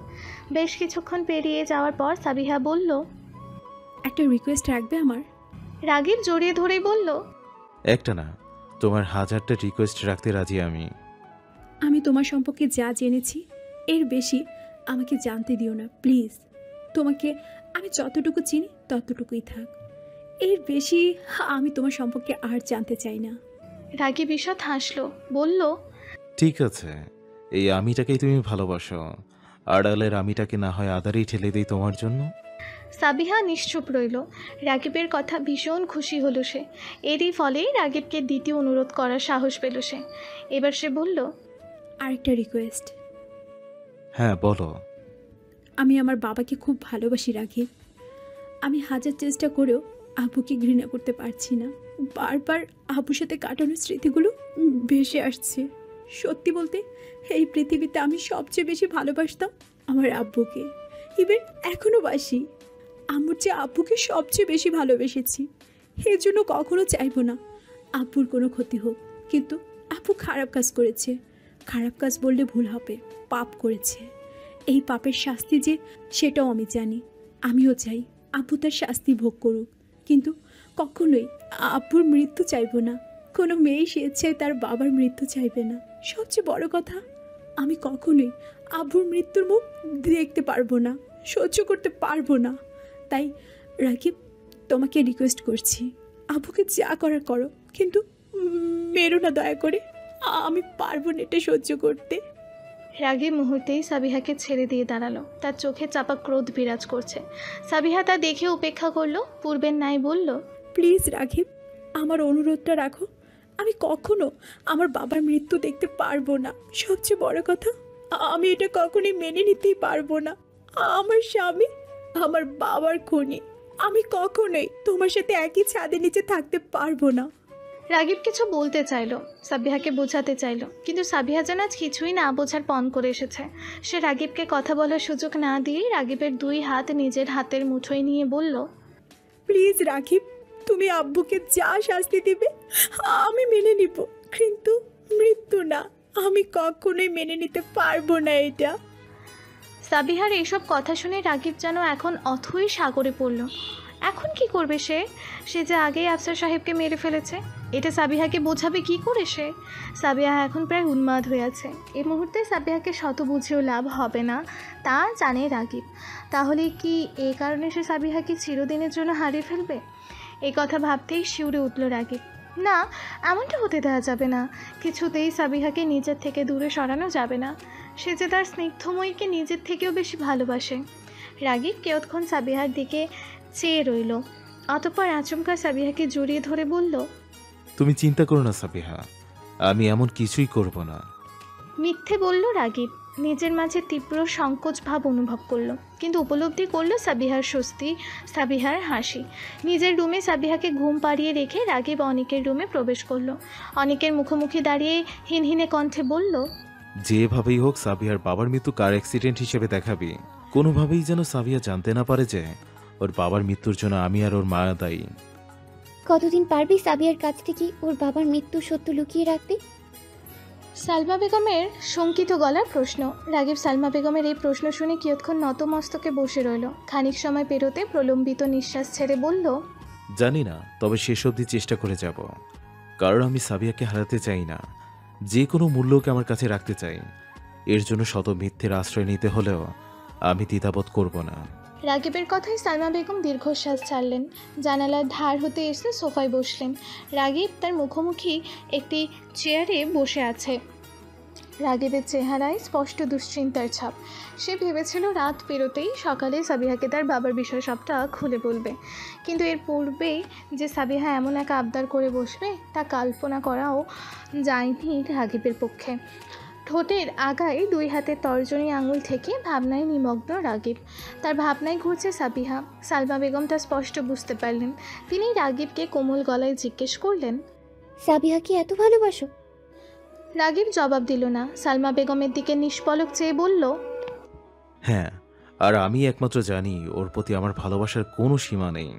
বেশ কিছুক্ষণ পেরিয়ে যাওয়ার পর সাবিহা বলল, একটা রিকোয়েস্ট রাখবে আমার? রাগিব জড়িয়ে ধরেই বলল, একটা না, তোমার 1000টা রিকোয়েস্ট রাখতে রাজি আমি। আমি তোমার সম্পর্কে যা জেনেছি এর বেশি আমাকে জানতে দিও না প্লিজ। তোমাকে আমি যতটুকু চিনি ততটুকুই থাক, এর বেশি আমি তোমার সম্পর্কে আর জানতে চাই না। রাগিব ঈষৎ হাসলো, বলল, ঠিক আছে, এই আমিটাকেই তুমি ভালোবাসো, আড়ালের আমিটাকে না হয় আদারেই ঠেলে দেই তোমার জন্য। সাবিহা নিশ্চুপ রইল। রাগিবের কথা ভীষণ খুশি হলো সে। এরই ফলেই রাগিবকে দ্বিতীয় অনুরোধ করার সাহস পেল সে। এবার সে বলল, আরেকটা রিকোয়েস্ট। হ্যাঁ বলো। আমি আমার বাবাকে খুব ভালোবাসি রাঘিব। আমি হাজার চেষ্টা করেও আব্বুকে ঘৃণা করতে পারছি না। বারবার আব্বুর সাথে কাটানোর স্মৃতিগুলো ভেসে আসছে। সত্যি বলতে এই পৃথিবীতে আমি সবচেয়ে বেশি ভালোবাসতাম আমার আব্বুকে। ইভেন এখনও বাসি। আম্মুর চেয়ে আব্বুকে সবচেয়ে বেশি ভালোবেসেছি। এর জন্য কখনো চাইবো না আব্বুর কোনো ক্ষতি হোক। কিন্তু আব্বু খারাপ কাজ করেছে। খারাপ কাজ বললে ভুল হবে, পাপ করেছে। এই পাপের শাস্তি যে সেটাও আমি জানি। আমিও চাই আব্বু তার শাস্তি ভোগ করুক, কিন্তু কখনোই আব্বুর মৃত্যু চাইবো না। কোনো মেয়ে স্বেচ্ছায় তার বাবার মৃত্যু চাইবে না। সবচেয়ে বড় কথা, আমি কখনোই আব্বুর মৃত্যুর মুখ দেখতে পারবো না, সহ্য করতে পারবো না। তাই রাকিব, তোমাকে রিকোয়েস্ট করছি, আব্বুকে যা করার করো, কিন্তু মেরো না দয়া করে। আমি পারবো না এটা সহ্য করতে। রাগী মুহূর্তেই সাবিহাকে ছেড়ে দিয়ে দাঁড়ালো। তার চোখে চাপা ক্রোধ বিরাজ করছে। সাবিহা তা দেখে উপেক্ষা করলো, পূর্বের ন্যায় বলল, প্লিজ রাঘিব, আমার অনুরোধটা রাখো। আমি কখনো আমার বাবার মৃত্যু দেখতে পারবো না। সবচেয়ে বড় কথা, আমি এটা কখনোই মেনে নিতেই পারবো না। আমার স্বামী আমার বাবার খুনি। আমি কখনোই তোমার সাথে একই ছাদের নিচে থাকতে পারবো না। রাগিব কিছু বলতে চাইলো, সাবিহাকে বোঝাতে চাইলো, কিন্তু সাবিহা যেন আজ কিছুই না বোঝার পণ করে এসেছে। সে রাগিবকে কথা বলার সুযোগ না দিয়ে রাগিবের 2 হাত নিজের হাতের মুঠোয় নিয়ে বলল, প্লিজ রাঘিব, তুমি আব্বুকে যা শাস্তি দিবে আমি মেনে নিব, কিন্তু মৃত্যু না। আমি কখনোই মেনে নিতে পারবো না এটা। সাবিহার এইসব কথা শুনে রাগিব যেন এখন অথই সাগরে পড়ল। এখন কি করবে সে? সে যে আগেই আফসার সাহেবকে মেরে ফেলেছে। এটা সাবিহাকে বোঝাবে কি করে সে? সাবিহা এখন প্রায় উন্মাদ হয়ে আছে। এই মুহূর্তে সাবিহাকে শত বুঝেও লাভ হবে না, তা জানে রাগিব। তাহলে কি এই কারণে সে সাবিহাকে চিরদিনের জন্য হারিয়ে ফেলবে? এই কথা ভাবতেই শিউরে উঠল রাগিব। না, এমনটা হতে দেওয়া যাবে না। কিছুতেই সাবিহাকে নিজের থেকে দূরে সরানো যাবে না। সে যে তার স্নিগ্ধময়ীকে নিজের থেকেও বেশি ভালোবাসে। রাগিব কেয়ৎক্ষণ সাবিহার দিকে চেয়ে রইল, অতঃপর আচমকা সাবিহাকে জড়িয়ে ধরে বলল, তুমি চিন্তা করো না সাবিহা, আমি এমন কিছুই করব না। মিথ্যে বলল রাগিব। নিজের মাঝে তীব্র সংকোচ ভাব অনুভব করলো, কিন্তু উপলব্ধি করলো সাবিহার স্বস্তি, সাবিহার হাসি। নিজের রুমে সাবিহাকে ঘুম পাড়িয়ে রেখে রাগিব অনিকের রুমে প্রবেশ করলো। অনিকের মুখোমুখি দাঁড়িয়ে হিনহিনে কণ্ঠে বলল, যেভাবেই হোক সাবিহার বাবার মৃত্যু কার অ্যাক্সিডেন্ট হিসেবে দেখাবি। কোনোভাবেই যেন সাবিহা জানতে না পারে যে ওর বাবার মৃত্যুর জন্য আমি আর ওর মা দায়ী। কতদিন পারবি সাবিয়ার কাছ থেকে ওর বাবার মৃত্যু সত্য লুকিয়ে রাখতে? সালমা বেগমের শঙ্কিত গলার প্রশ্ন। রাগিব সালমা বেগমের এই প্রশ্ন শুনে কিয়ৎক্ষণ নতমস্তকে বসে রইল। খানিক সময় পেরোতে প্রলম্বিত নিঃশ্বাস ছেড়ে বলল, জানি না, তবে শেষ অবধি চেষ্টা করে যাব। কারণ আমি সাবিয়াকে হারাতে চাই না, যে কোনো মূল্যকে আমার কাছে রাখতে চাই। এর জন্য শত মিথ্যের আশ্রয় নিতে হলেও আমি দ্বিধাবোধ করব না। রাগিবের কথায় সালমা বেগম দীর্ঘশ্বাস ছাড়লেন। জানালার ধার হতে এসে সোফায় বসলেন। রাগিব তার মুখোমুখি একটি চেয়ারে বসে আছে। রাগিবের চেহারায় স্পষ্ট দুশ্চিন্তার ছাপ। সে ভেবেছিল রাত পেরোতেই সকালে সাবিহাকে তার বাবার বিষয় সবটা খুলে বলবে, কিন্তু এর পূর্বেই যে সাবিহা এমন এক আবদার করে বসবে তা কল্পনা করাও যায়নি রাগিবের পক্ষে। ঠোঁটের আগায় 2 হাতের তর্জনী আঙুল থেকে ভাবনায় নিমগ্ন রাগিব। তার ভাবনায় ঘুরছে সাবিহা। সালমা বেগম তা স্পষ্ট বুঝতে পারলেন। তিনি রাগিবকে কোমল গলায় জিজ্ঞেস করলেন, সাবিহাকে এত ভালোবাসো? রাগিব জবাব দিল না। সালমা বেগমের দিকে নিষ্পলক চেয়ে বলল, হ্যাঁ, আর আমি একমাত্র জানি ওর প্রতি আমার ভালোবাসার কোনো সীমা নেই।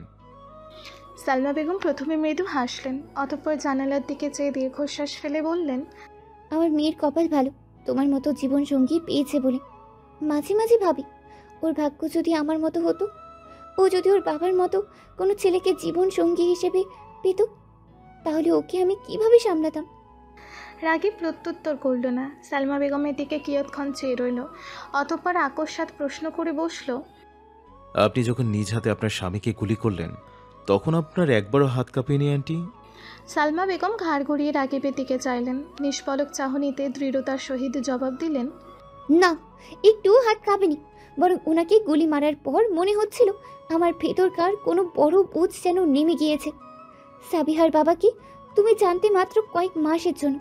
সালমা বেগম প্রথমে মৃদু হাসলেন, অতঃপর জানালার দিকে চেয়ে দীর্ঘশ্বাস ফেলে বললেন, আমার মেয়ের কপাল ভালো, তোমার মতো জীবন সঙ্গী পেয়েছে বলে। মাঝে মাঝে ভাবি, ওর ভাগ্য যদি আমার মতো হতো, ও যদি ওর বাবার মতো কোনো ছেলেকে জীবন সঙ্গী হিসেবে পেত, তাহলে ওকে আমি কিভাবে সামলাতাম। রাগিব প্রত্যুত্তর করল না। সালমা বেগমের দিকে কিয়ৎক্ষণ চেয়ে রইল, অতঃপর আকস্মাৎ প্রশ্ন করে বসল, আপনি যখন নিজ হাতে আপনার স্বামীকে গুলি করলেন তখন আপনার একবারও হাত কাঁপেনি আন্টি? সালমা বেগম ঘাড় ঘুরিয়ে রাগিবের দিকে চাইলেন। নিষ্পলক চাহনিতে দৃঢ়তার সহিত জবাব দিলেন, না, একটু হাত কাঁপেনি, বরং ওনাকে গুলি মারার পর মনে হচ্ছিল আমার ভেতরকার কোনো বড় বোঝ যেন নেমে গিয়েছে। সাবিহার বাবাকে তুমি জানতে মাত্র কয়েক মাসের জন্য,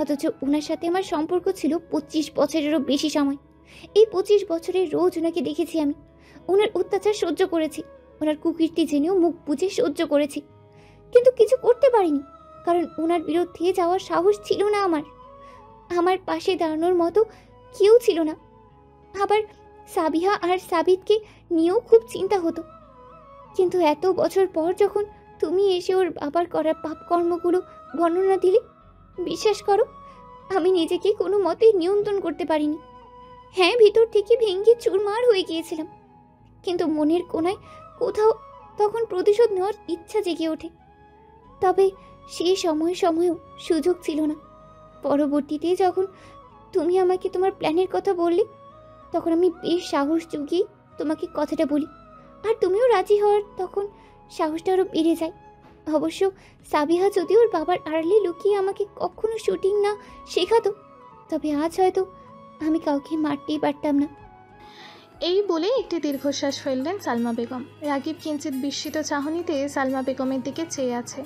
অথচ ওনার সাথে আমার সম্পর্ক ছিল 25 বছরেরও বেশি সময়। এই 25 বছরে রোজ ওনাকে দেখেছি আমি, ওনার অত্যাচার সহ্য করেছি, ওনার কুকীর্তি জেনেও মুখ বুজে সহ্য করেছি, কিন্তু কিছু করতে পারিনি, কারণ ওনার বিরুদ্ধে যাওয়ার সাহস ছিল না আমার। আমার পাশে দাঁড়ানোর মতো কেউ ছিল না। আবার সাবিহা আর সাবিতকে নিয়েও খুব চিন্তা হতো, কিন্তু এত বছর পর যখন তুমি এসে ওর বাবার করা পাপ কর্মগুলো বর্ণনা দিলে, বিশ্বাস করো আমি নিজেকে কোনো মতেই নিয়ন্ত্রণ করতে পারিনি। হ্যাঁ, ভিতর থেকে ভেঙে চুরমার হয়ে গিয়েছিলাম, কিন্তু মনের কোণায় কোথাও তখন প্রতিশোধ নেওয়ার ইচ্ছা জেগে ওঠে। তবে সেই সময়েও সুযোগ ছিল না। পরবর্তীতে যখন তুমি আমাকে তোমার প্ল্যানের কথা বললে, তখন আমি বেশ সাহস জুগিয়ে তোমাকে কথাটা বলি, আর তুমিও রাজি হওয়ার তখন সাহসটা আরও বেড়ে যায়। অবশ্য সাবিহা যদি ওর বাবার আড়ালে লুকিয়ে আমাকে কখনো শুটিং না শেখাতো, তবে আজ হয়তো আমি কাউকে মারতেই পারতাম না। এই বলে একটি দীর্ঘশ্বাস ফেললেন সালমা বেগম। রাগিব কিঞ্চিত বিস্মিত চাহনিতে সালমা বেগমের দিকে চেয়ে আছে।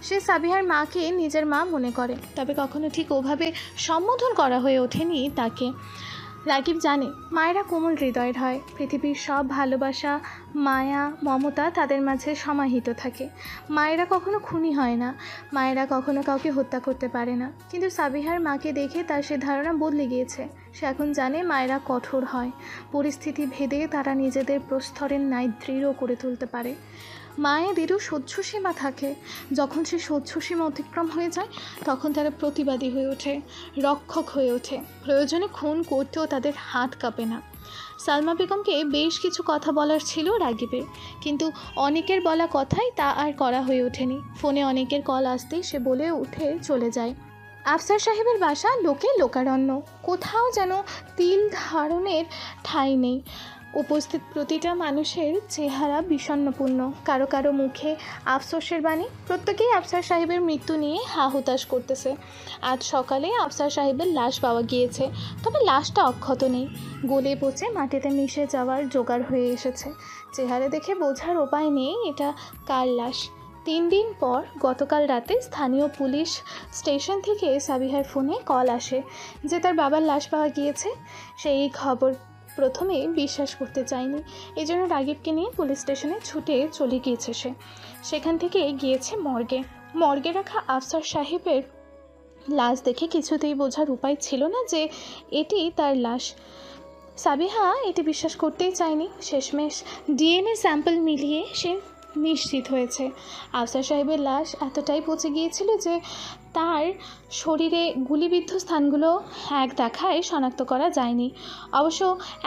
সে সাবিহার মাকে নিজের মা মনে করে, তবে কখনো ঠিক ওভাবে সম্বোধন করা হয়ে ওঠেনি তাকে। রাগিব জানে মায়েরা কোমল হৃদয়ের হয়। পৃথিবীর সব ভালোবাসা, মায়া, মমতা তাদের মাঝে সমাহিত থাকে। মায়েরা কখনো খুনি হয় না, মায়েরা কখনো কাউকে হত্যা করতে পারে না। কিন্তু সাবিহার মাকে দেখে তার সে ধারণা বদলে গিয়েছে। সে এখন জানে মায়েরা কঠোর হয়, পরিস্থিতি ভেদে তারা নিজেদের প্রস্তরের ন্যায় দৃঢ় করে তুলতে পারে। মায়েদেরও সহ্যসীমা থাকে, যখন সে সহ্যসীমা অতিক্রম হয়ে যায় তখন তারা প্রতিবাদী হয়ে ওঠে, রক্ষক হয়ে ওঠে। প্রয়োজনে খুন করতেও তাদের হাত কাঁপে না। সালমা বেগমকে বেশ কিছু কথা বলার ছিল রাগিবের, কিন্তু অনেকের বলা কথাই তা আর করা হয়ে ওঠেনি। ফোনে অনেকের কল আসতেই সে বলে উঠে চলে যায়। আফসার সাহেবের বাসা লোকে লোকারণ্য, কোথাও যেন তিল ধারণের ঠাঁই নেই। উপস্থিত প্রতিটা মানুষের চেহারা বিষণ্ণপূর্ণ, কারো কারো মুখে আফসোসের বাণী। প্রত্যেকেই আফসার সাহেবের মৃত্যু নিয়ে হা হুতাশ করতেছে। আজ সকালে আফসার সাহেবের লাশ পাওয়া গিয়েছে, তবে লাশটা অক্ষত নেই, গলে পচে মাটিতে মিশে যাওয়ার জোগাড় হয়ে এসেছে। চেহারা দেখে বোঝার উপায় নেই এটা কার লাশ। 3 দিন পর গতকাল রাতে স্থানীয় পুলিশ স্টেশন থেকে সাবিহার ফোনে কল আসে যে তার বাবার লাশ পাওয়া গিয়েছে। সেই খবর প্রথমে বিশ্বাস করতে চায়নি, এই জন্য রাগিবকে নিয়ে পুলিশ স্টেশনে ছুটে চলে গিয়েছে। সেখান থেকে গিয়েছে মর্গে রাখা আফসার সাহেবের লাশ দেখে কিছুতেই বোঝার উপায় ছিল না যে এটি তার লাশ। সাবিহা এটি বিশ্বাস করতেই চায়নি। শেষমেশ ডিএনএ স্যাম্পল মিলিয়ে সে নিশ্চিত হয়েছে আফসার সাহেবের লাশ এতটাই পচে গিয়েছিল যে তার শরীরে গুলিবিদ্ধ স্থানগুলো এক দেখায় শনাক্ত করা যায়নি। অবশ্য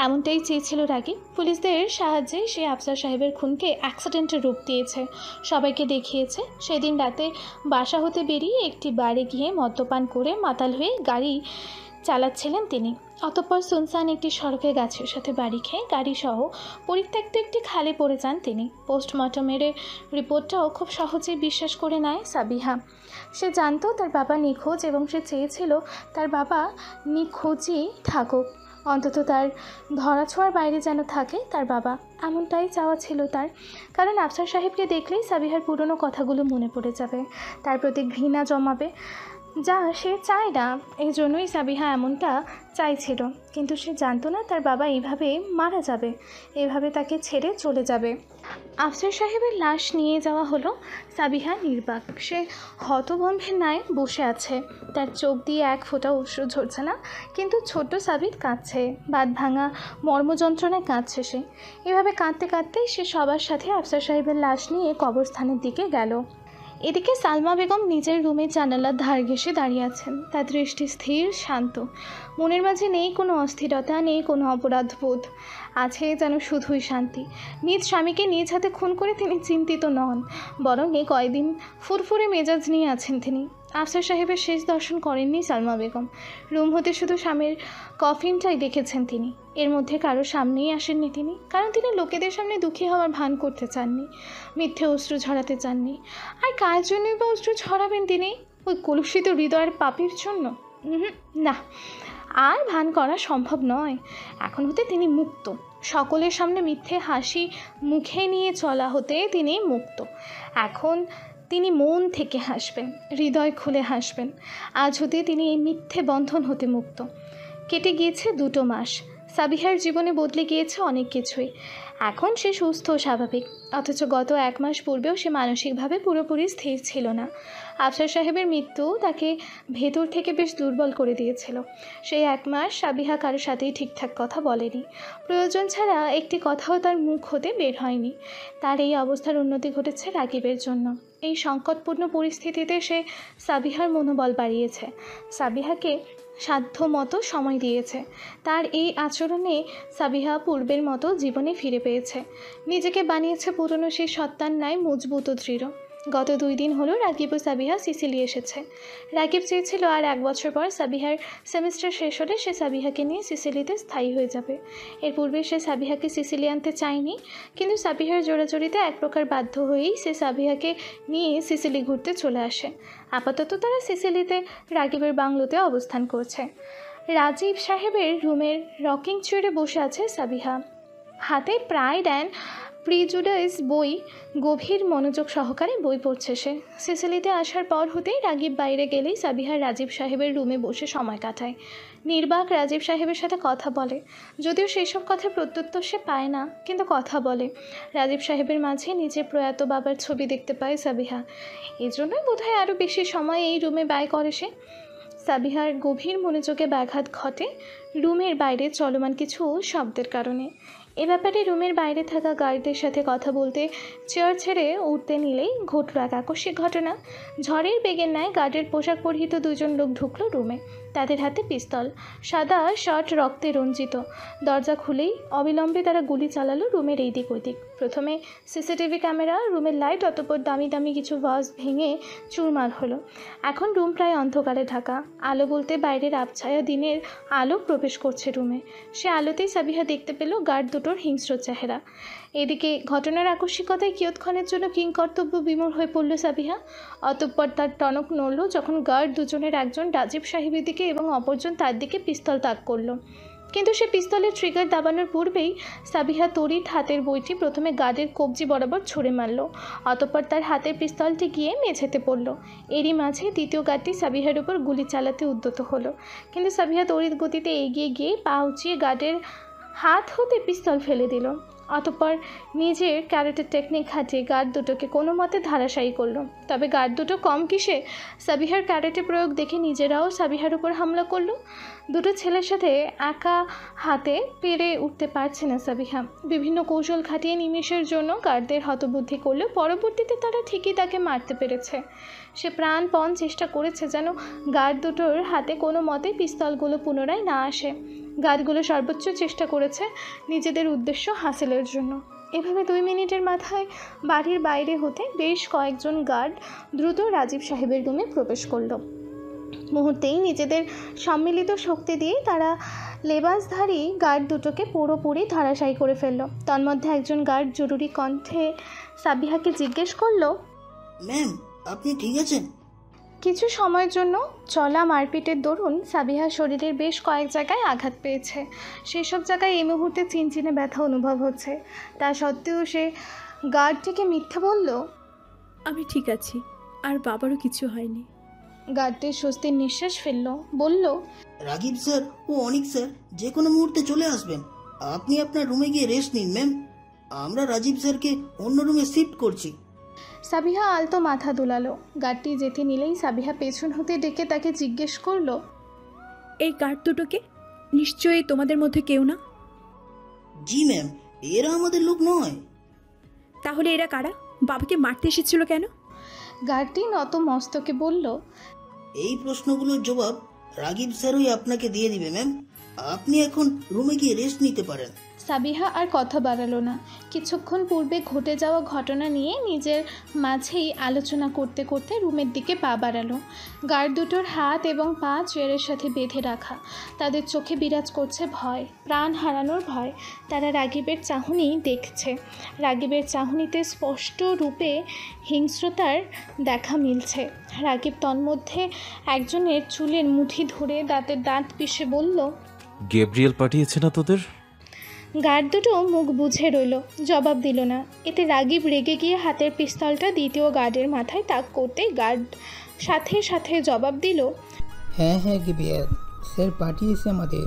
এমনটাই চেয়েছিল রাগিব। পুলিশদের সাহায্যে সে আফসার সাহেবের খুনকে অ্যাক্সিডেন্টের রূপ দিয়েছে, সবাইকে দেখিয়েছে। সেদিন রাতে বাসা হতে বেরিয়ে একটি বারে গিয়ে মদ্যপান করে মাতাল হয়ে গাড়ি চালাচ্ছিলেন তিনি। অতঃপর সুনসান একটি সড়কে গাছের সাথে বাড়ি খেয়ে গাড়িসহ পরিত্যক্ত একটি খালে পড়ে যান তিনি। পোস্টমর্টমের রিপোর্টটাও খুব সহজেই বিশ্বাস করে নেয় সাবিহা। সে জানতো তার বাবা নিখোঁজ এবং সে চেয়েছিল তার বাবা নিখোঁজই থাকুক, অন্তত তার ধরাছোঁয়ার বাইরে যেন থাকে তার বাবা, এমনটাই চাওয়া ছিল তার। কারণ আফসার সাহেবকে দেখলেই সাবিহার পুরনো কথাগুলো মনে পড়ে যাবে, তার প্রতি ঘৃণা জমাবে। যা সে চায় না, এই জন্যই সাবিহা এমনটা চাইছিল। কিন্তু সে জানতো না তার বাবা এইভাবে মারা যাবে, এভাবে তাকে ছেড়ে চলে যাবে। আফসার সাহেবের লাশ নিয়ে যাওয়া হলো। সাবিহা নির্বাক, সে হতভম্বের ন্যায় বসে আছে। তার চোখ দিয়ে এক ফোঁটা অশ্রু ঝরছে না, কিন্তু ছোট্ট সাবিত কাঁদছে, বাদ ভাঙা মর্মযন্ত্রণায় কাঁদছে সে। এভাবে কাঁদতে কাঁদতেই সে সবার সাথে আফসার সাহেবের লাশ নিয়ে কবরস্থানের দিকে গেল। এদিকে সালমা বেগম নিজের রুমে জানালার ধার ঘেঁষে দাঁড়িয়ে আছেন। তার দৃষ্টি স্থির, শান্ত। মনের মাঝে নেই কোনো অস্থিরতা, নেই কোনো অপরাধবোধ, আছে যেন শুধুই শান্তি। নিজ স্বামীকে নিজ হাতে খুন করে তিনি চিন্তিত নন, বরং এই কয়দিন ফুরফুরে মেজাজ নিয়ে আছেন তিনি। আফসার সাহেবের শেষ দর্শন করেননি সালমা বেগম। রুম হতে শুধু স্বামীর কফিনটাই দেখেছেন তিনি। এর মধ্যে কারো সামনেই আসেননি তিনি, কারণ তিনি লোকেদের সামনে দুঃখী হওয়ার ভান করতে চাননি, মিথ্যে অশ্রু ঝরাতে চাননি। আর কার জন্যই বা অশ্রু ঝরাবেন তিনি? ওই কলুষিত হৃদয়ের পাপীর জন্য? না, আর ভান করা সম্ভব নয়। এখন হতে তিনি মুক্ত। সকলের সামনে মিথ্যে হাসি মুখে নিয়ে চলা হতে তিনি মুক্ত। এখন তিনি মন থেকে হাসবেন, হৃদয় খুলে হাসবেন। আজ হতে তিনি এই মিথ্যে বন্ধন হতে মুক্ত। কেটে গিয়েছে 2 মাস। সাবিহার জীবনে বদলে গিয়েছে অনেক কিছুই। এখন সে সুস্থ ও স্বাভাবিক, অথচ গত 1 মাস পূর্বেও সে মানসিকভাবে পুরোপুরি স্থির ছিল না। আফসার সাহেবের মৃত্যু তাকে ভেতর থেকে বেশ দুর্বল করে দিয়েছিল। সেই 1 মাস সাবিহা কারোর সাথেই ঠিকঠাক কথা বলেনি। প্রয়োজন ছাড়া একটি কথাও তার মুখ হতে বের হয়নি। তার এই অবস্থার উন্নতি ঘটেছে রাকিবের জন্য। এই সংকটপূর্ণ পরিস্থিতিতে সে সাবিহার মনোবল বাড়িয়েছে, সাবিহাকে সাধ্য মতো সময় দিয়েছে। তার এই আচরণে সাবিহা পূর্বের মতো জীবনে ফিরে পেয়েছে, নিজেকে বানিয়েছে পুরনো সেই সত্তার ন্যায় মজবুত ও দৃঢ়। গত 2 দিন হলো রাকিব ও সাবিহা সিসিলি এসেছে। রাকিব চেয়েছিল আর 1 বছর পর সাবিহার সেমিস্টার শেষ হলে সে সাবিহাকে নিয়ে সিসিলিতে স্থায়ী হয়ে যাবে। এর পূর্বে সে সাবিহাকে সিসিলি আনতে চায়নি, কিন্তু সাবিহার জোড়াজোড়িতে এক প্রকার বাধ্য হয়েই সে সাবিহাকে নিয়ে সিসিলি ঘুরতে চলে আসে। আপাতত তারা সিসিলিতে রাকিবের বাংলোতে অবস্থান করছে। রাজীব সাহেবের রুমের রকিং চেয়ারে বসে আছে সাবিহা, হাতে প্রাইড অ্যান্ড প্রিজুডিস বই, গভীর মনোযোগ সহকারে বই পড়ছে সে। সিসিলিতে আসার পর হতেই রাগিব বাইরে গেলেই সাবিহা রাজীব সাহেবের রুমে বসে সময় কাটায়। নির্বাক রাজীব সাহেবের সাথে কথা বলে, যদিও সেই সব কথা প্রত্যুত্তর সে পায় না, কিন্তু কথা বলে। রাজীব সাহেবের মাঝে নিজের প্রয়াত বাবার ছবি দেখতে পায় সাবিহা। এজন্যই বোধহয় আরও বেশি সময় এই রুমে ব্যয় করে সে। সাবিহার গভীর মনোযোগে ব্যাঘাত ঘটে রুমের বাইরে চলমান কিছু শব্দের কারণে। এ ব্যাপারে রুমের বাইরে থাকা গার্ডদের সাথে কথা বলতে চেয়ার ছেড়ে উঠতে নিলেই ঘটল এক আকস্মিক ঘটনা। ঝড়ের বেগের ন্যায় গার্ডের পোশাক পরিহিত 2 জন লোক ঢুকলো রুমে। তাদের হাতে পিস্তল, সাদা শার্ট রক্তে রঞ্জিত। দরজা খুলেই অবিলম্বে তারা গুলি চালালো রুমের এই দিক ওই দিক। প্রথমে সিসিটিভি ক্যামেরা, রুমের লাইট, অতঃপর দামি দামি কিছু ভাস ভেঙে চুরমার হলো। এখন রুম প্রায় অন্ধকারে ঢাকা। আলো বলতে বাইরের আবছায়া দিনের আলো প্রবেশ করছে রুমে। সে আলোতেই সাবিহা দেখতে পেল গার্ড দুটোর হিংস্র চেহারা। এদিকে ঘটনার আকস্মিকতায় কিয়ৎক্ষণের জন্য কিংকর্তব্য বিমূঢ় হয়ে পড়ল সাবিহা। অতঃপর তার টনক নড়ল যখন গার্ড দুজনের একজন রাজীব সাহেবের দিকে এবং অপরজন তার দিকে পিস্তল তাক করল। কিন্তু সে পিস্তলের ট্রিগার দাবানোর পূর্বেই সাবিহা তড়িৎ হাতের বইটি প্রথমে গার্ডের কবজি বরাবর ছুঁড়ে মারল। অতঃপর তার হাতের পিস্তলটি গিয়ে মেঝেতে পড়ল। এরই মাঝে দ্বিতীয় গার্ডটি সাবিহার উপর গুলি চালাতে উদ্যত হলো, কিন্তু সাবিহা তড়িৎ গতিতে এগিয়ে গিয়ে পা উঁচিয়ে গার্ডের হাত হতে পিস্তল ফেলে দিল। অতঃপর নিজের ক্যারেটের টেকনিক খাটিয়ে গার্ড দুটোকে কোনো মতে ধারাশায়ী করলো। তবে গার্ড দুটো কম কিসে, সাবিহার ক্যারেটে প্রয়োগ দেখে নিজেরাও সাবিহার উপর হামলা করলো। 2 ছেলের সাথে একা হাতে পেরে উঠতে পারছে না সাবিহা। বিভিন্ন কৌশল খাটিয়ে নিমেষের জন্য গার্ডদের হতবুদ্ধি করলেও পরবর্তীতে তারা ঠিকই তাকে মারতে পেরেছে। সে প্রাণপণ চেষ্টা করেছে যেন গার্ড দুটোর হাতে কোনো মতে পিস্তলগুলো পুনরায় না আসে। গার্ডগুলো সর্বোচ্চ চেষ্টা করেছে নিজেদের উদ্দেশ্য হাসিলের জন্য। এভাবে 2 মিনিটের মাথায় বাড়ির বাইরে হতে বেশ কয়েকজন গার্ড দ্রুত রাজীব সাহেবের রুমে প্রবেশ করল। মুহূর্তেই নিজেদের সম্মিলিত শক্তি দিয়ে তারা লেবাসধারী গার্ড দুটোকে পুরোপুরি ধরাশায়ী করে ফেলল। তন্মধ্যে একজন গার্ড জরুরি কণ্ঠে সাবিহাকে জিজ্ঞেস করলো, ম্যাম আপনি ঠিক আছেন? কিছু সময়ের জন্য চলা মারপিটের দরুন সাবিহার শরীরের বেশ কয়েক জায়গায় আঘাত পেয়েছে। সেসব জায়গায় এই মুহূর্তে চিনচিনে ব্যথা অনুভব হচ্ছে। তা সত্ত্বেও সে গার্ডটিকে মিথ্যে বলল, আমি ঠিক আছি, আর বাবারও কিছু হয়নি। গার্ডটি স্বস্তির নিঃশ্বাস ফেলল, বলল, রাগিব স্যার ও অনিক স্যার যে কোনো মুহূর্তে চলে আসবেন। আপনি আপনার রুমে গিয়ে রেস্ট নিন ম্যাম। আমরা রাজীব স্যারকে অন্য রুমে শিফট করছি। সাবিহা আলতো মাথা দুলালো। গার্ডটি যেতে নিলেই সাবিহা পেছন হতে ডেকে তাকে জিজ্ঞেস করলো, এই গার্ড দুটোকে নিশ্চয়ই তোমাদের মধ্যে কেউ না? জি ম্যাম, এরা আমাদের লোক নয়। তাহলে এরা কারা? বাবাকে মারতে এসেছিল কেন? গার্ডটি নত মস্তকে বলল, এই প্রশ্নগুলোর জবাব রাগিব স্যারই আপনাকে দিয়ে দিবে ম্যাম। আপনি এখন রুমে গিয়ে রেস্ট নিতে পারেন। সাবিহা আর কথা বাড়ালো না। কিছুক্ষণ পূর্বে ঘটে যাওয়া ঘটনা নিয়ে নিজের মাঝেই আলোচনা করতে করতে রুমের দিকে পা বাড়ালো। গার্ড দুটোর হাত এবং পা চেয়ারের সাথে বেঁধে রাখা। তাদের চোখে বিরাজ করছে ভয়, প্রাণ হারানোর ভয়। তারা রাগিবের চাহনি দেখছে। রাগিবের চাহনিতে স্পষ্ট রূপে হিংস্রতার দেখা মিলছে। রাগিব তন্মধ্যে একজনের চুলের মুঠি ধরে দাঁতের দাঁত পিষে বলল, গ্যাব্রিয়েল পাঠিয়েছে না তোদের? গার্ড দুটো মুখ বুঝে রইল, জবাব দিল না। এতে রাগিব রেগে গিয়ে হাতের পিস্তলটা দ্বিতীয় গার্ডের মাথায় তাক করতে গার্ড সাথে সাথে জবাব দিল, হ্যাঁ হ্যাঁ গিবিয়ার স্যার পাঠিয়েছে আমাদের।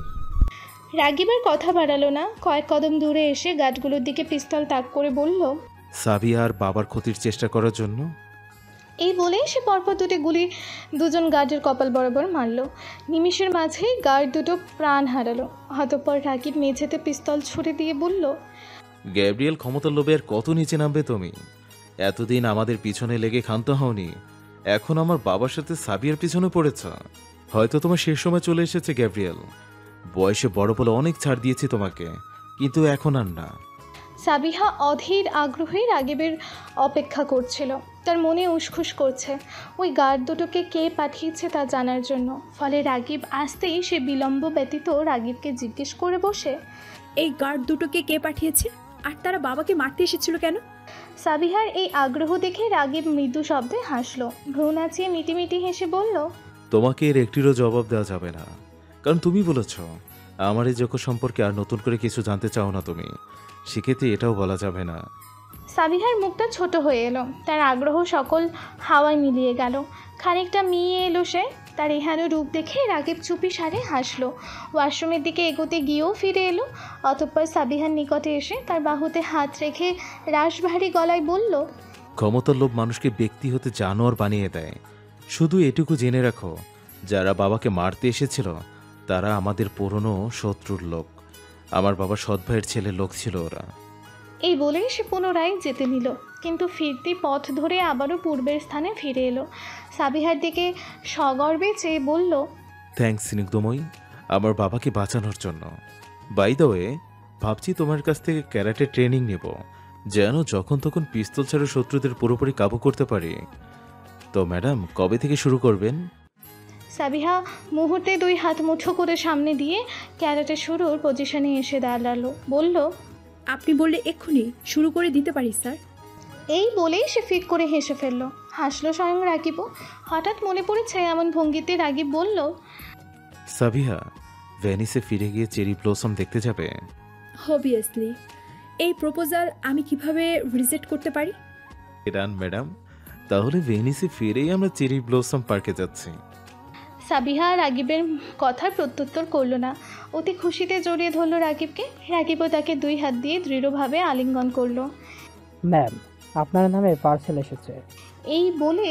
রাগিবের কথা বাড়ালো না। কয়েক কদম দূরে এসে গার্ডগুলোর দিকে পিস্তল তাক করে বলল, সাবিয়া আর বাবার ক্ষতির চেষ্টা করার জন্য। এই বলেই সে পরপর দুটি গুলি দুজন গার্ডের কপাল বরাবর মারল। নিমিষের মাঝেই গার্ড দুটো প্রাণ হারালো। অতঃপর রাগিব মেঝেতে পিস্তল ছুড়ে দিয়ে বলল, গ্যাব্রিয়েল ক্ষমতার লোভে আর কত নিচে নামবে তুমি? এতদিন আমাদের পিছনে লেগে ক্ষান্ত হওনি, এখন আমার বাবার সাথে সাবিয়ার পিছনে পড়েছ। হয়তো তোমার শেষ সময় চলে এসেছে গ্যাব্রিয়েল। বয়সে বড় বলে অনেক ছাড় দিয়েছি তোমাকে, কিন্তু এখন আর না। সাবিহা অধীর আগ্রহে রাগিবের অপেক্ষা করছিল। তার মনে উসখুস করছে ওই গার্ড দুটোকে কে পাঠিয়েছে তা জানার জন্য। ফলে রাগিব আসতেই সে বিলম্ব ব্যতীত রাগিবকে জিজ্ঞেস করে বসে, এই গার্ড দুটোকে কে পাঠিয়েছে? আর তারা বাবাকে মারতে এসেছিল কেন? সাবিহার এই আগ্রহ দেখে রাগিব মৃদু শব্দে হাসল। ভ্রু নাচিয়ে মিটিমিটি হেসে বলল, তোমাকে এর একটিরও জবাব দেওয়া যাবে না, কারণ তুমি বলেছ আমার এই জগৎ সম্পর্কে আর নতুন করে কিছু জানতে চাও না তুমি। সেক্ষেত্রে এটাও বলা যাবে না। সাবিহার মুখটা ছোট হয়ে এলো। তার আগ্রহ সকল হাওয়ায় মিলিয়ে গেল। খানিকটা মিয়ে এলো সে। তার এহানো রূপ দেখে রাগিব চুপি সারে হাসলো। ওয়াশরুমের দিকে এগোতে গিয়েও ফিরে এলো। অতঃপর সাবিহার নিকটে এসে তার বাহুতে হাত রেখে রাশভারী গলায় বলল, ক্ষমতার লোভ মানুষকে ব্যক্তি হতে জানোয়ার বানিয়ে দেয়। শুধু এটুকু জেনে রাখো, যারা বাবাকে মারতে এসেছিল তারা আমাদের পুরনো শত্রুর লোক। আমার বাবার সৎ ভাইয়ের ছেলে লোক ছিল ওরা। এই বলেই সে পুনরায় যেতে নিল, কিন্তু ফিরতি পথ ধরে আবারও পূর্বের স্থানে ফিরে এলো। সাবিহার দিকে সগর্বে চেয়ে বলল, থ্যাঙ্কস স্নিগ্ধময়ী, আমার বাবাকে বাঁচানোর জন্য। বাই দ্য ওয়ে, ভাবছি তোমার কাছ থেকে ক্যারাটে ট্রেনিং নেব, যেন যখন তখন পিস্তল ছাড়া শত্রুদের পুরোপুরি কাবু করতে পারি। তো ম্যাডাম, কবে থেকে শুরু করবেন? সাবিহা মুহূর্তে দুই হাত মুঠো করে সামনে দিয়ে ক্যারাটে শুরুর পজিশনে এসে দাঁড়ালো। বলল, আপনি বললে এক্ষুনি শুরু করে দিতে পারি স্যার। এই বলেই সে ফিক করে হেসে ফেলল। হাসলো স্বয়ং রাগিবও। হঠাৎ মনে পড়েছে এমন ভঙ্গিতে রাগিব বলল, সাবিহা, ভেনিসে ফিরে গিয়ে চেরি ব্লসম দেখতে যাবে? অবভিয়াসলি। এই প্রপোজাল আমি কিভাবে রিজেক্ট করতে পারি? রান ম্যাডাম, তাহলে ভেনিসে ফিরেই আমরা চেরি ব্লসম পার্কে যাচ্ছি। সাবিহা রাগিবের কথার প্রত্যুত্তর করল না। অতি খুশিতে জড়িয়ে ধরল রাগিবকে। রাগিবও তাকে দুই হাত দিয়ে দৃঢ়ভাবে আলিঙ্গন করলো। ম্যাম, আপনার নামে পার্সেল এসেছে। এই বলে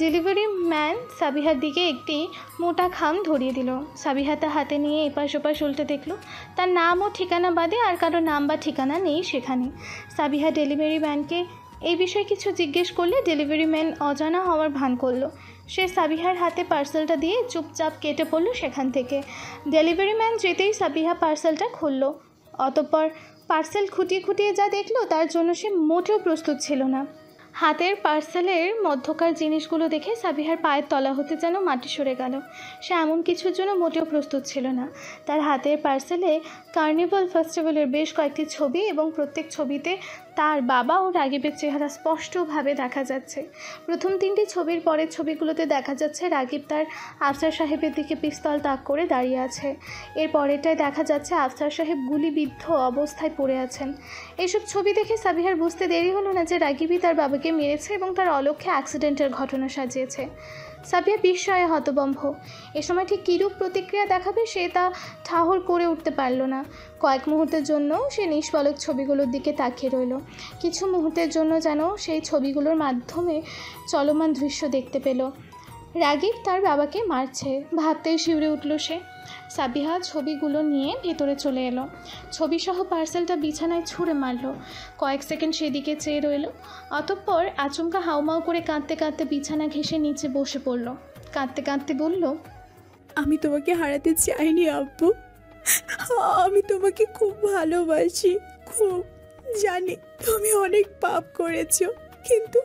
ডেলিভারি ম্যান সাবিহার দিকে একটি মোটা খাম ধরিয়ে দিল। সাবিহা তা হাতে নিয়ে এপাশ ওপাশ উল্টে দেখল। তার নাম ও ঠিকানা বাদে আর কারো নাম বা ঠিকানা নেই সেখানে। সাবিহা ডেলিভারি ম্যানকে এই বিষয়ে কিছু জিজ্ঞেস করলে ডেলিভারি ম্যান অজানা হওয়ার ভান করলো। সে সাবিহার হাতে পার্সেলটা দিয়ে চুপচাপ কেটে পড়ল সেখান থেকে। ডেলিভারি ম্যান যেতেই সাবিহা পার্সেলটা খুলল। অতঃপর পার্সেল খুঁটিয়ে খুঁটিয়ে যা দেখলো তার জন্য সে মোটেও প্রস্তুত ছিল না। হাতের পার্সেলের মধ্যকার জিনিসগুলো দেখে সাবিহার পায়ের তলা হতে যেন মাটি সরে গেল। সে এমন কিছুর জন্য মোটেও প্রস্তুত ছিল না। তার হাতের পার্সেলে কার্নিভাল ফেস্টিভ্যালের বেশ কয়েকটি ছবি এবং প্রত্যেক ছবিতে তার বাবা ও রাগিবের চেহারা স্পষ্টভাবে দেখা যাচ্ছে। প্রথম 3টি ছবির পরের ছবিগুলোতে দেখা যাচ্ছে রাগিব তার আফসার সাহেবের দিকে পিস্তল তাক করে দাঁড়িয়ে আছে। এর পরেরটায় দেখা যাচ্ছে আফসার সাহেব গুলিবিদ্ধ অবস্থায় পড়ে আছেন। এসব ছবি দেখে সাবিহার বুঝতে দেরি হলো না যে রাগিবই তার বাবাকে মেরেছে এবং তার অলক্ষ্যে অ্যাক্সিডেন্টের ঘটনা সাজিয়েছে। সাবিহা বিস্ময়ে হতভম্ব। এ সময় ঠিক কীরূপ প্রতিক্রিয়া দেখাবে সে তা ঠাহর করে উঠতে পারল না। কয়েক মুহূর্তের জন্য সে নিষ্পলক ছবিগুলোর দিকে তাকিয়ে রইল। কিছু মুহূর্তের জন্য যেন সেই ছবিগুলোর মাধ্যমে চলমান দৃশ্য দেখতে পেল। রাগিব তার বাবাকে মারছে ভাবতেই শিউরে উঠল সে। সাবিহা ছবিগুলো নিয়ে ভেতরে চলে এলো। ছবিসহ পার্সেলটা বিছানায় ছুঁড়ে মারল। কয়েক সেকেন্ড সেদিকে চেয়ে রইল। অতঃপর আচমকা হাউমাউ করে কাঁদতে কাঁদতে বিছানা ঘেঁষে নিচে বসে পড়ল। কাঁদতে কাঁদতে বলল, আমি তোমাকে হারাতে চাইনি আব্বু। আমি তোমাকে খুব ভালোবাসি, খুব। জানি তুমি অনেক পাপ করেছো, কিন্তু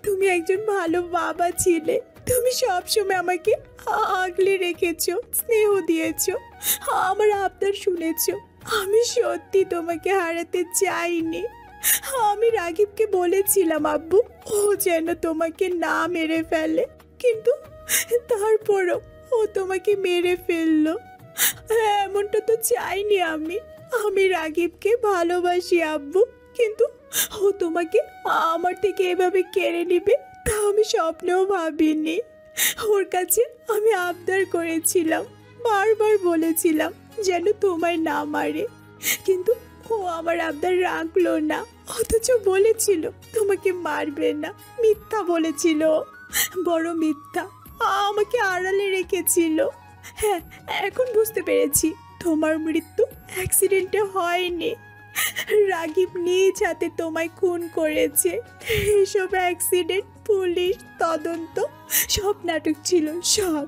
তুমি একজন ভালো বাবা ছিলে। তুমি সবসময় আমাকে আগলে রেখেছো, স্নেহ দিয়েছো, আমার আবদার শুনেছো। আমি সত্যি তোমাকে হারাতে চাইনি। আমি রাগিবকে বলেছিলাম আব্বু, ও যেন তোমাকে না মেরে ফেলে, কিন্তু তারপরও ও তোমাকে মেরে ফেললো। এমনটা তো চাইনি আমি। আমি রাগিবকে ভালোবাসি আব্বু, কিন্তু ও তোমাকে আমার থেকে এভাবে কেড়ে নিবে তা আমি স্বপ্নেও ভাবিনি। ওর কাছে আমি আবদার করেছিলাম, বারবার বলেছিলাম যেন তোমায় না মারে, কিন্তু ও আমার আবদার রাখলো না। অথচ বলেছিল তোমাকে মারবে না। মিথ্যা বলেছিল, বড় মিথ্যা। আমাকে আড়ালে রেখেছিল। হ্যাঁ, এখন বুঝতে পেরেছি তোমার মৃত্যু অ্যাক্সিডেন্টে হয়নি। রাগিব নিজ হাতে তোমায় খুন করেছে। এসব অ্যাক্সিডেন্ট, পুলিশ তদন্ত সব নাটক ছিল, সব।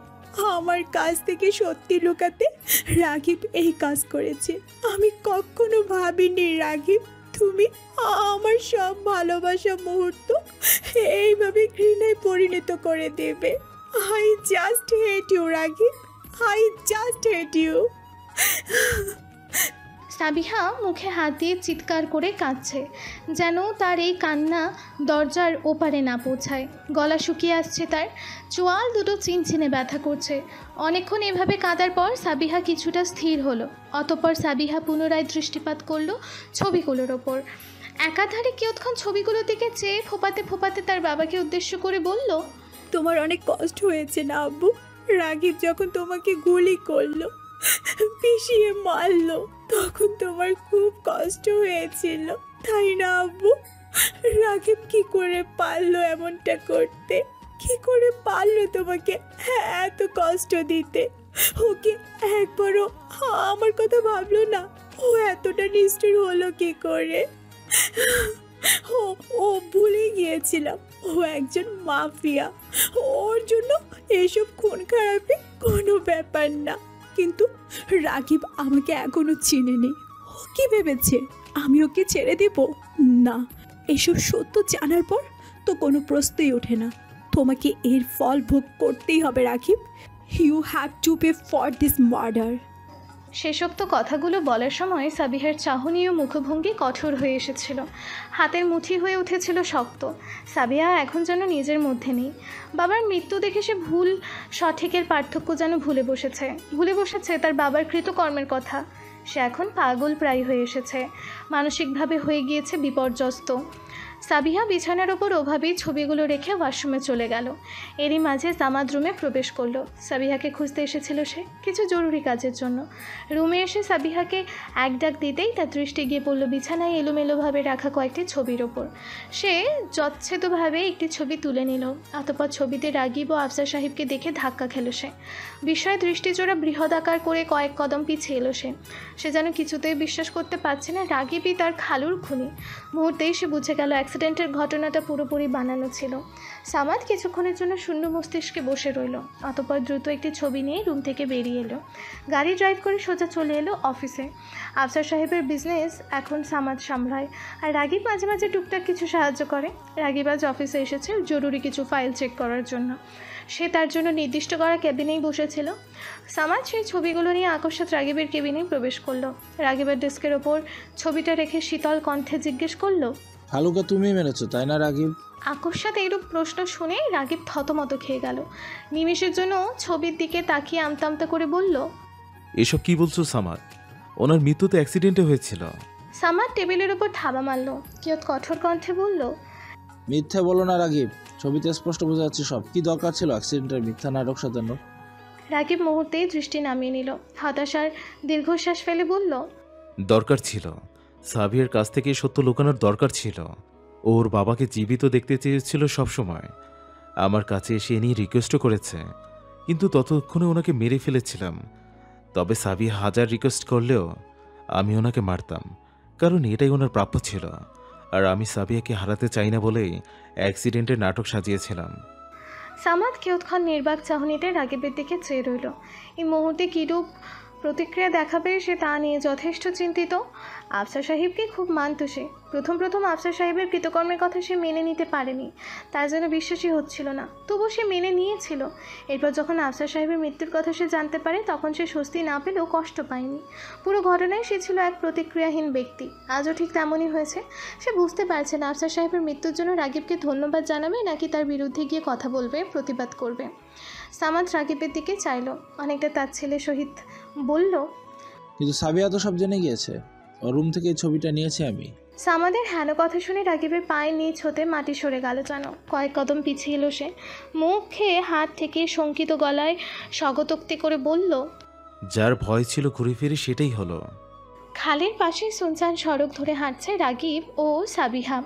আমার কাছ থেকে সত্যি লুকাতে রাগিব এই কাজ করেছে। আমি কখনো ভাবিনি রাগিব তুমি আমার সব ভালোবাসা মুহূর্ত এইভাবে ঘৃণায় পরিণত করে দেবে। I just hate you Ragib, I just hate you. Sabiha মুখে হাত দিয়ে চিৎকার করে কাঁদছে, যেন তার এই কান্না দরজার ওপারে না পৌঁছায়। গলা শুকিয়ে আসছে তার, চোয়াল দুটো চিনচিনে ব্যথা করছে। অনেকক্ষণ এভাবে কাঁদার পর সাবিহা কিছুটা স্থির হলো। অতঃপর সাবিহা পুনরায় দৃষ্টিপাত করলো ছবিগুলোর ওপর। একাধারে কিয়ৎক্ষণ ছবিগুলোর দিকে চেয়ে ফোপাতে ফোপাতে তার বাবাকে উদ্দেশ্য করে বলল, তোমার অনেক কষ্ট হয়েছে না আব্বু? রাগিব যখন তোমাকে গুলি করলো, পিষিয়ে মারলো, তখন তোমার খুব কষ্ট হয়েছিল, তাই না আব্বু? রাগিব কি করে পারলো এমনটা করতে? কি করে পারলো তোমাকে এত কষ্ট দিতে? ওকে একবারও আমার কথা ভাবলো না? ও এতটা নিষ্ঠুর হলো কি করে? ও ও ভুলে গিয়েছিলাম ও একজন মাফিয়া। ওর জন্য এসব খুন খারাপি কোনো ব্যাপার না। কিন্তু রাগিব আমাকে এখনো চিনেনি। ও কি ভেবেছে আমি ওকে ছেড়ে দেব? না, এসব সত্য জানার পর তো কোনো প্রশ্নই ওঠে না। তোমাকে এর ফল ভোগ করতেই হবে Ragib. You have to pay for this murder. শেষোক্ত কথাগুলো বলার সময় সাবিহার চাহনি ও মুখভঙ্গি কঠোর হয়ে এসেছিল। হাতের মুঠি হয়ে উঠেছিল শক্ত। সাবিহা এখন যেন নিজের মধ্যে নেই। বাবার মৃত্যু দেখে সে ভুল সঠিকের পার্থক্য যেন ভুলে বসেছে তার বাবার কৃতকর্মের কথা। সে এখন পাগল প্রায় হয়ে এসেছে, মানসিকভাবে হয়ে গিয়েছে বিপর্যস্ত। সাবিহা বিছানার ওপর ওভাবেই ছবিগুলো রেখে ওয়াশরুমে চলে গেল। এরই মাঝে জামাত রুমে প্রবেশ করলো। সাবিহাকে খুঁজতে এসেছিল সে কিছু জরুরি কাজের জন্য। রুমে এসে সাবিহাকে এক ডাক দিতেই তার দৃষ্টি গিয়ে পড়ল বিছানায় এলোমেলোভাবে রাখা কয়েকটি ছবির ওপর। সে যচ্ছেদভাবে একটি ছবি তুলে নিল। অতঃপর ছবিতে রাগিব ও আফসার সাহেবকে দেখে ধাক্কা খেল সে। বিস্ময়ে দৃষ্টিজোড়া বৃহদাকার করে কয়েক কদম পিছিয়ে এলো সে যেন কিছুতেই বিশ্বাস করতে পারছে না রাগিবই তার খালুর খুনি। মুহূর্তেই সে বুঝে গেল অ্যাক্সিডেন্টের ঘটনাটা পুরোপুরি বানানো ছিল। সামাদ কিছুক্ষণের জন্য শূন্য মস্তিষ্কে বসে রইল। অতঃপর দ্রুত একটি ছবি নিয়ে রুম থেকে বেরিয়ে এলো। গাড়ি ড্রাইভ করে সোজা চলে এলো অফিসে। আফসার সাহেবের বিজনেস এখন সামাদ সামলায়, আর রাগিব মাঝে মাঝে টুকটাক কিছু সাহায্য করে। রাগিব আজ অফিসে এসেছে জরুরি কিছু ফাইল চেক করার জন্য। সে তার জন্য নির্দিষ্ট করা কেবিনেই বসেছিল। সামাদ সেই ছবিগুলো নিয়ে আকস্মাৎ রাগিবের কেবিনেই প্রবেশ করলো। রাগিবের ডেস্কের ওপর ছবিটা রেখে শীতল কণ্ঠে জিজ্ঞেস করলো, হালুকা তুমি মেরেছো তাই না রাগিব? আকস্মাৎ এইরূপ প্রশ্ন শুনে রাগিব থতমত খেয়ে গেল। নিমেষের জন্য ছবির দিকে তাকিয়ে আমতা আমতা করে বলল, এসব কি বলছো সামাদ? ওনার মৃত্যু তো অ্যাক্সিডেন্টে হয়েছিল। সামাদ টেবিলের উপর থাবা মারল। কিয়ৎ কঠোর কণ্ঠে বলল, মিথ্যে বলো না রাগিব, ছবিতে স্পষ্ট বোঝা যাচ্ছে সব। কি দরকার ছিল অ্যাক্সিডেন্টের মিথ্যা নাটক সাজানো? রাগিব মুহূর্তেই দৃষ্টি নামিয়ে নিল। হতাশার দীর্ঘশ্বাস ফেলে বলল, দরকার ছিল, সাবিয়ার কাছ থেকে সত্য লুকানোর দরকার ছিল। ওর বাবাকে জীবিত দেখতে চেয়েছিল সবসময়। আমার কাছে এসে এ নিয়ে রিকোয়েস্টও করেছে, কিন্তু ততক্ষণে ওনাকে মেরে ফেলেছিলাম। তবে সাবিয়া হাজার রিকোয়েস্ট করলেও আমি ওনাকে মারতাম, কারণ এটাই ওনার প্রাপ্য ছিল। আর আমি সাবিয়াকে হারাতে চাই না বলেই অ্যাক্সিডেন্টের নাটক সাজিয়েছিলাম। সামাদ কিয়ৎক্ষণ নির্বাক চাহনিতে রাগিবের দিকে চেয়ে রইল। এই মুহূর্তে কীরূপ প্রতিক্রিয়া দেখাবে সে তা নিয়ে যথেষ্ট চিন্তিত। আফসার সাহেবকে খুব মানত সে। প্রথম আফসার সাহেবের কৃতকর্মের কথা সে মেনে নিতে পারেনি, তার যেন বিশ্বাসই হচ্ছিল না। তবুও সে মেনে নিয়েছিল। এরপর যখন আফসার সাহেবের মৃত্যুর কথা সে জানতে পারে, তখন সে স্বস্তি না পেলেও কষ্ট পায়নি। পুরো ঘটনায় সে ছিল এক প্রতিক্রিয়াহীন ব্যক্তি। আজও ঠিক তেমনই হয়েছে। সে বুঝতে পারছে না আফসার সাহেবের মৃত্যুর জন্য রাগিবকে ধন্যবাদ জানাবে নাকি তার বিরুদ্ধে গিয়ে কথা বলবে, প্রতিবাদ করবে। সামাদ রাগিবের দিকে চাইল, অনেকটা তাচ্ছিল্যের সহিত বলল, কিন্তু সাবিয়া তো সব জেনে গিয়েছে। ওর রুম থেকে এই ছবিটা নিয়েছি আমি। সামাদের হেন কথা শুনে রাগিবের পায়ে নিচ হতে মাটি সরে গেল যেন। কয়েক কদম পিছিয়ে এলো সে। মুখ খেয়ে হাত থেকে শঙ্কিত গলায় স্বগতোক্তি করে বলল, যার ভয় ছিল ঘুরে ফিরে সেটাই হলো। খালের পাশে সুনসান সড়ক ধরে হাঁটছে রাগিব ও সাবিহা।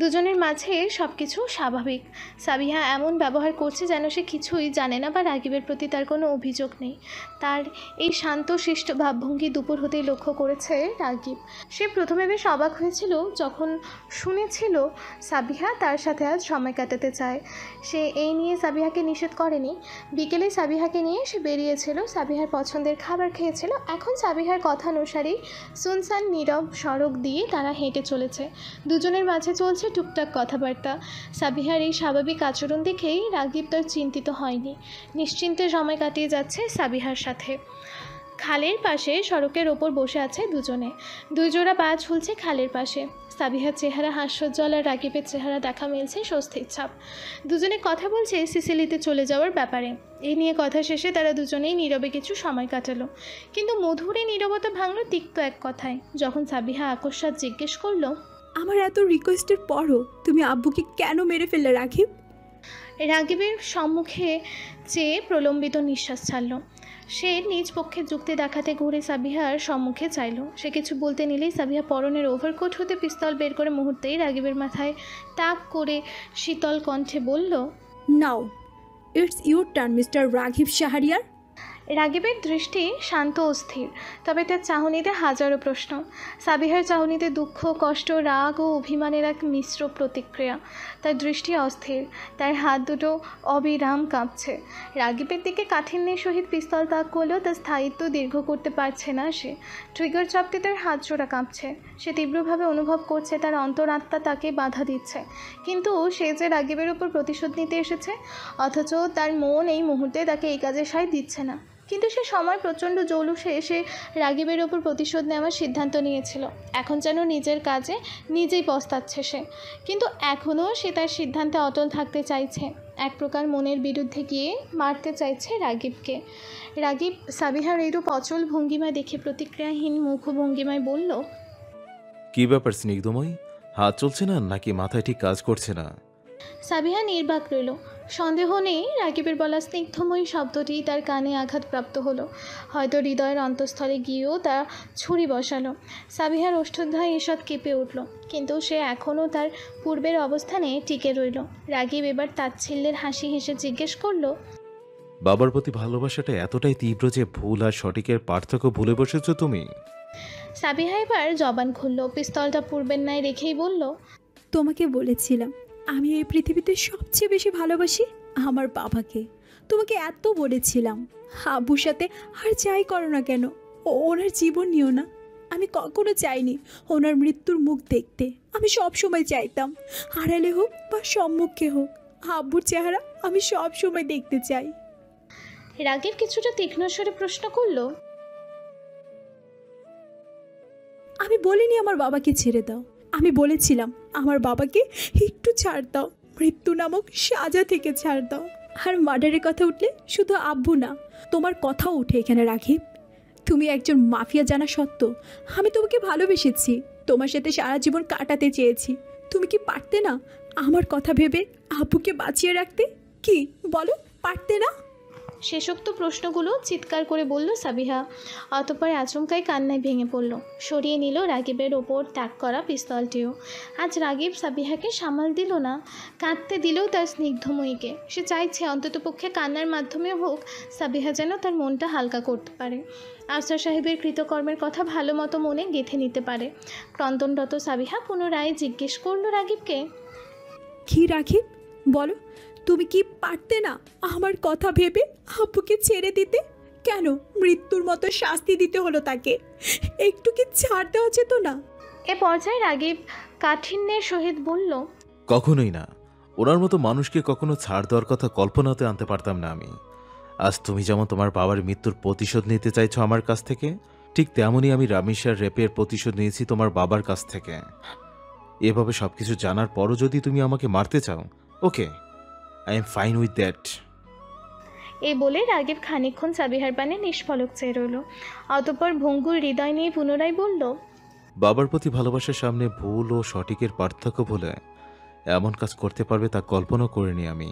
দুজনের মাঝে সব কিছু স্বাভাবিক। সাবিহা এমন ব্যবহার করছে যেন সে কিছুই জানে না বা রাগিবের প্রতি তার কোনো অভিযোগ নেই। তার এই শান্ত শিষ্ট ভাবভঙ্গি দুপুর হতেই লক্ষ্য করেছে রাগিব। সে প্রথমে বেশ অবাক হয়েছিল যখন শুনেছিল সাবিহা তার সাথে আজ সময় কাটাতে চায়। সে এই নিয়ে সাবিহাকে নিষেধ করেনি। বিকেলে সাবিহাকে নিয়ে সে বেরিয়েছিল, সাবিহার পছন্দের খাবার খেয়েছিল। এখন সাবিহার কথা অনুসারেই সুনসান নীরব সড়ক দিয়ে তারা হেঁটে চলেছে। দুজনের মাঝে চলছে টুকটাক কথাবার্তা। সাবিহার এই স্বাভাবিক আচরণ দেখেই রাগিব তার চিন্তিত হয়নি। নিশ্চিন্তে সময় কাটিয়ে যাচ্ছে সাবিহার সাথে। খালের পাশে সড়কের ওপর বসে আছে দুজনে। দুই জোড়া পা ঝুলছে খালের পাশে। সাবিহার চেহারা হাস্যোজ্জ্বল আর রাগিবের চেহারা দেখা মিলছে স্বস্তির ছাপ। দুজনে কথা বলছে সিসিলিতে চলে যাওয়ার ব্যাপারে। এই নিয়ে কথা শেষে তারা দুজনেই নীরবে কিছু সময় কাটালো। কিন্তু মধুরে নীরবতা ভাঙল তিক্ত এক কথায়, যখন সাবিহা আকস্মাৎ জিজ্ঞেস করলো, আমার এত রিকোয়েস্টের পরও তুমি আব্বুকে কেন মেরে ফেললে রাগিব? রাগিবের সম্মুখে চেয়ে প্রলম্বিত নিঃশ্বাস ছাড়ল। সে নিজ পক্ষে যুক্তি দেখাতে ঘুরে সাবিহার সম্মুখে চাইল। সে কিছু বলতে নিলেই সাবিহা পরনের ওভারকোট হতে পিস্তল বের করে মুহূর্তেই রাগিবের মাথায় তাক করে শীতল কণ্ঠে বলল, now it's your turn mister Ragib Shahriar. রাগিবের দৃষ্টি শান্ত ও স্থির, তবে তার চাহনিতে হাজারো প্রশ্ন। সাবিহার চাহনিতে দুঃখ, কষ্ট, রাগ ও অভিমানের এক মিশ্র প্রতিক্রিয়া। তার দৃষ্টি অস্থির, তার হাত দুটো অবিরাম কাঁপছে। রাগিবের দিকে কাঠিন্যের সহিত পিস্তল তাক করলেও তার স্থায়িত্ব দীর্ঘ করতে পারছে না সে। ট্রিগার চাপতে তার হাত জোড়া কাঁপছে। সে তীব্রভাবে অনুভব করছে তার অন্তরাত্মা তাকে বাধা দিচ্ছে। কিন্তু সে যে রাগিবের উপর প্রতিশোধ নিতে এসেছে, অথচ তার মন এই মুহূর্তে তাকে এই কাজে সায় দিচ্ছে না। কিন্তু সে সময় প্রচণ্ড জৌলুসে এসে রাগিবের ওপর প্রতিশোধ নেওয়ার সিদ্ধান্ত নিয়েছিল। এখন যেন নিজের কাজে নিজেই পস্তাচ্ছে সে। কিন্তু এখনও সে তার সিদ্ধান্তে অটল থাকতে চাইছে। এক প্রকার মনের বিরুদ্ধে গিয়ে মারতে চাইছে রাগিবকে। রাগিব সাবিহার এইরূপ অচল ভঙ্গিমা দেখে প্রতিক্রিয়াহীন মুখভঙ্গিমায় বলল, কি ব্যাপার স্নিগ্ধময়ী, হাত চলছে না নাকি মাথায় ঠিক কাজ করছে না? সাবিহা নির্বাক রইল। সন্দেহ নেই রাগিবের বলা স্নিগ্ধময়ী শব্দটি তার কানে আঘাতপ্রাপ্ত হলো। হয়তো হৃদয়ের অন্তঃস্থলে গিয়েও তা ছুরি বসালো। সাবিহার ওষ্ঠোধ্বয় ঈষৎ কেঁপে উঠল, কিন্তু সে এখনও তার পূর্বের অবস্থানে টিকে রইল। রাগিব এবার তাচ্ছিল্যের হাসি হেসে জিজ্ঞেস করল, বাবার প্রতি ভালোবাসাটা এতটাই তীব্র যে ভুল আর সঠিকের পার্থক্য ভুলে বসেছো তুমি? সাবিহা এবার জবান খুলল, পিস্তলটা পূর্বের ন্যায় রেখেই বলল, তোমাকে বলেছিলাম আমি এই পৃথিবীতে সবচেয়ে বেশি ভালোবাসি আমার বাবাকে। তোমাকে এত বলেছিলাম আব্বুর সাথে আর যাই করো না কেন ওনার জীবন নিও না। আমি কখনো চাইনি ওনার মৃত্যুর মুখ দেখতে। আমি সব সময় চাইতাম আড়ালে হোক বা সম্মুখে হোক আব্বুর চেহারা আমি সব সময় দেখতে চাই। রাগিব কিছুটা তীক্ষ্ণ স্বরে প্রশ্ন করল, আমি বলিনি আমার বাবাকে ছেড়ে দাও। আমি বলেছিলাম আমার বাবাকে একটু ছাড় দাও, মৃত্যু নামক সাজা থেকে ছাড় দাও। আর মার্ডারের কথা উঠলে শুধু আব্বু না, তোমার কথাও উঠে এখানে রাখি। তুমি একজন মাফিয়া জানা সত্ত্বেও আমি তোমাকে ভালোবেসেছি, তোমার সাথে সারা জীবন কাটাতে চেয়েছি। তুমি কি পারতে না আমার কথা ভেবে আব্বুকে বাঁচিয়ে রাখতে? কি বলো, পারতে না? শেষোক্ত প্রশ্নগুলো চিৎকার করে বলল সাবিহা। অতঃপর আচমকাই কান্নায় ভেঙে পড়ল। সরিয়ে নিল রাগিবের ওপর তাক করা পিস্তলটিও। আজ রাগিব সাবিহাকে সামাল দিল না, কাঁদতে দিলেও তার স্নিগ্ধময়ীকে। সে চাইছে অন্ততপক্ষে কান্নার মাধ্যমে হোক সাবিহা যেন তার মনটা হালকা করতে পারে, আফসার সাহেবের কৃতকর্মের কথা ভালো মতো মনে গেঁথে নিতে পারে। ক্রন্দনরত সাবিহা পুনরায় জিজ্ঞেস করল রাগিবকে, কি রাখি বলো, তুমি কি পারতে না আমার কথা ভেবে আব্বুকে ছেড়ে দিতে? কেন মৃত্যুর মতো শাস্তি দিতে হলো তাকে? একটু কি ছাড় দেওয়া যেত না? এ পর্যায়ে রাগিব কাঠিন্যের সহিত বলল, কখনোই না। ওনার মতো মানুষকে কখনো ছাড় দেওয়ার কথা কল্পনাতে আনতে পারতাম না আমি। আজ তুমি যেমন তোমার বাবার মৃত্যুর প্রতিশোধ নিতে চাইছো আমার কাছ থেকে, ঠিক তেমনই আমি রামিসার রেপের প্রতিশোধ নিয়েছি তোমার বাবার কাছ থেকে। এভাবে সবকিছু জানার পরও যদি তুমি আমাকে মারতে চাও, okay, I am fine with that. এই বলে রাগিব খানিকক্ষণ সাবিহার পানে নিষ্ফলক চেয়ে রইল। অতঃপর ভঙ্গুর হৃদয় নিয়ে পুনরায় বলল, বাবার প্রতি ভালোবাসার সামনে ভুল ও সঠিকের পার্থক্য বলে এমন কাজ করতে পারবে তা কল্পনা করিনি আমি।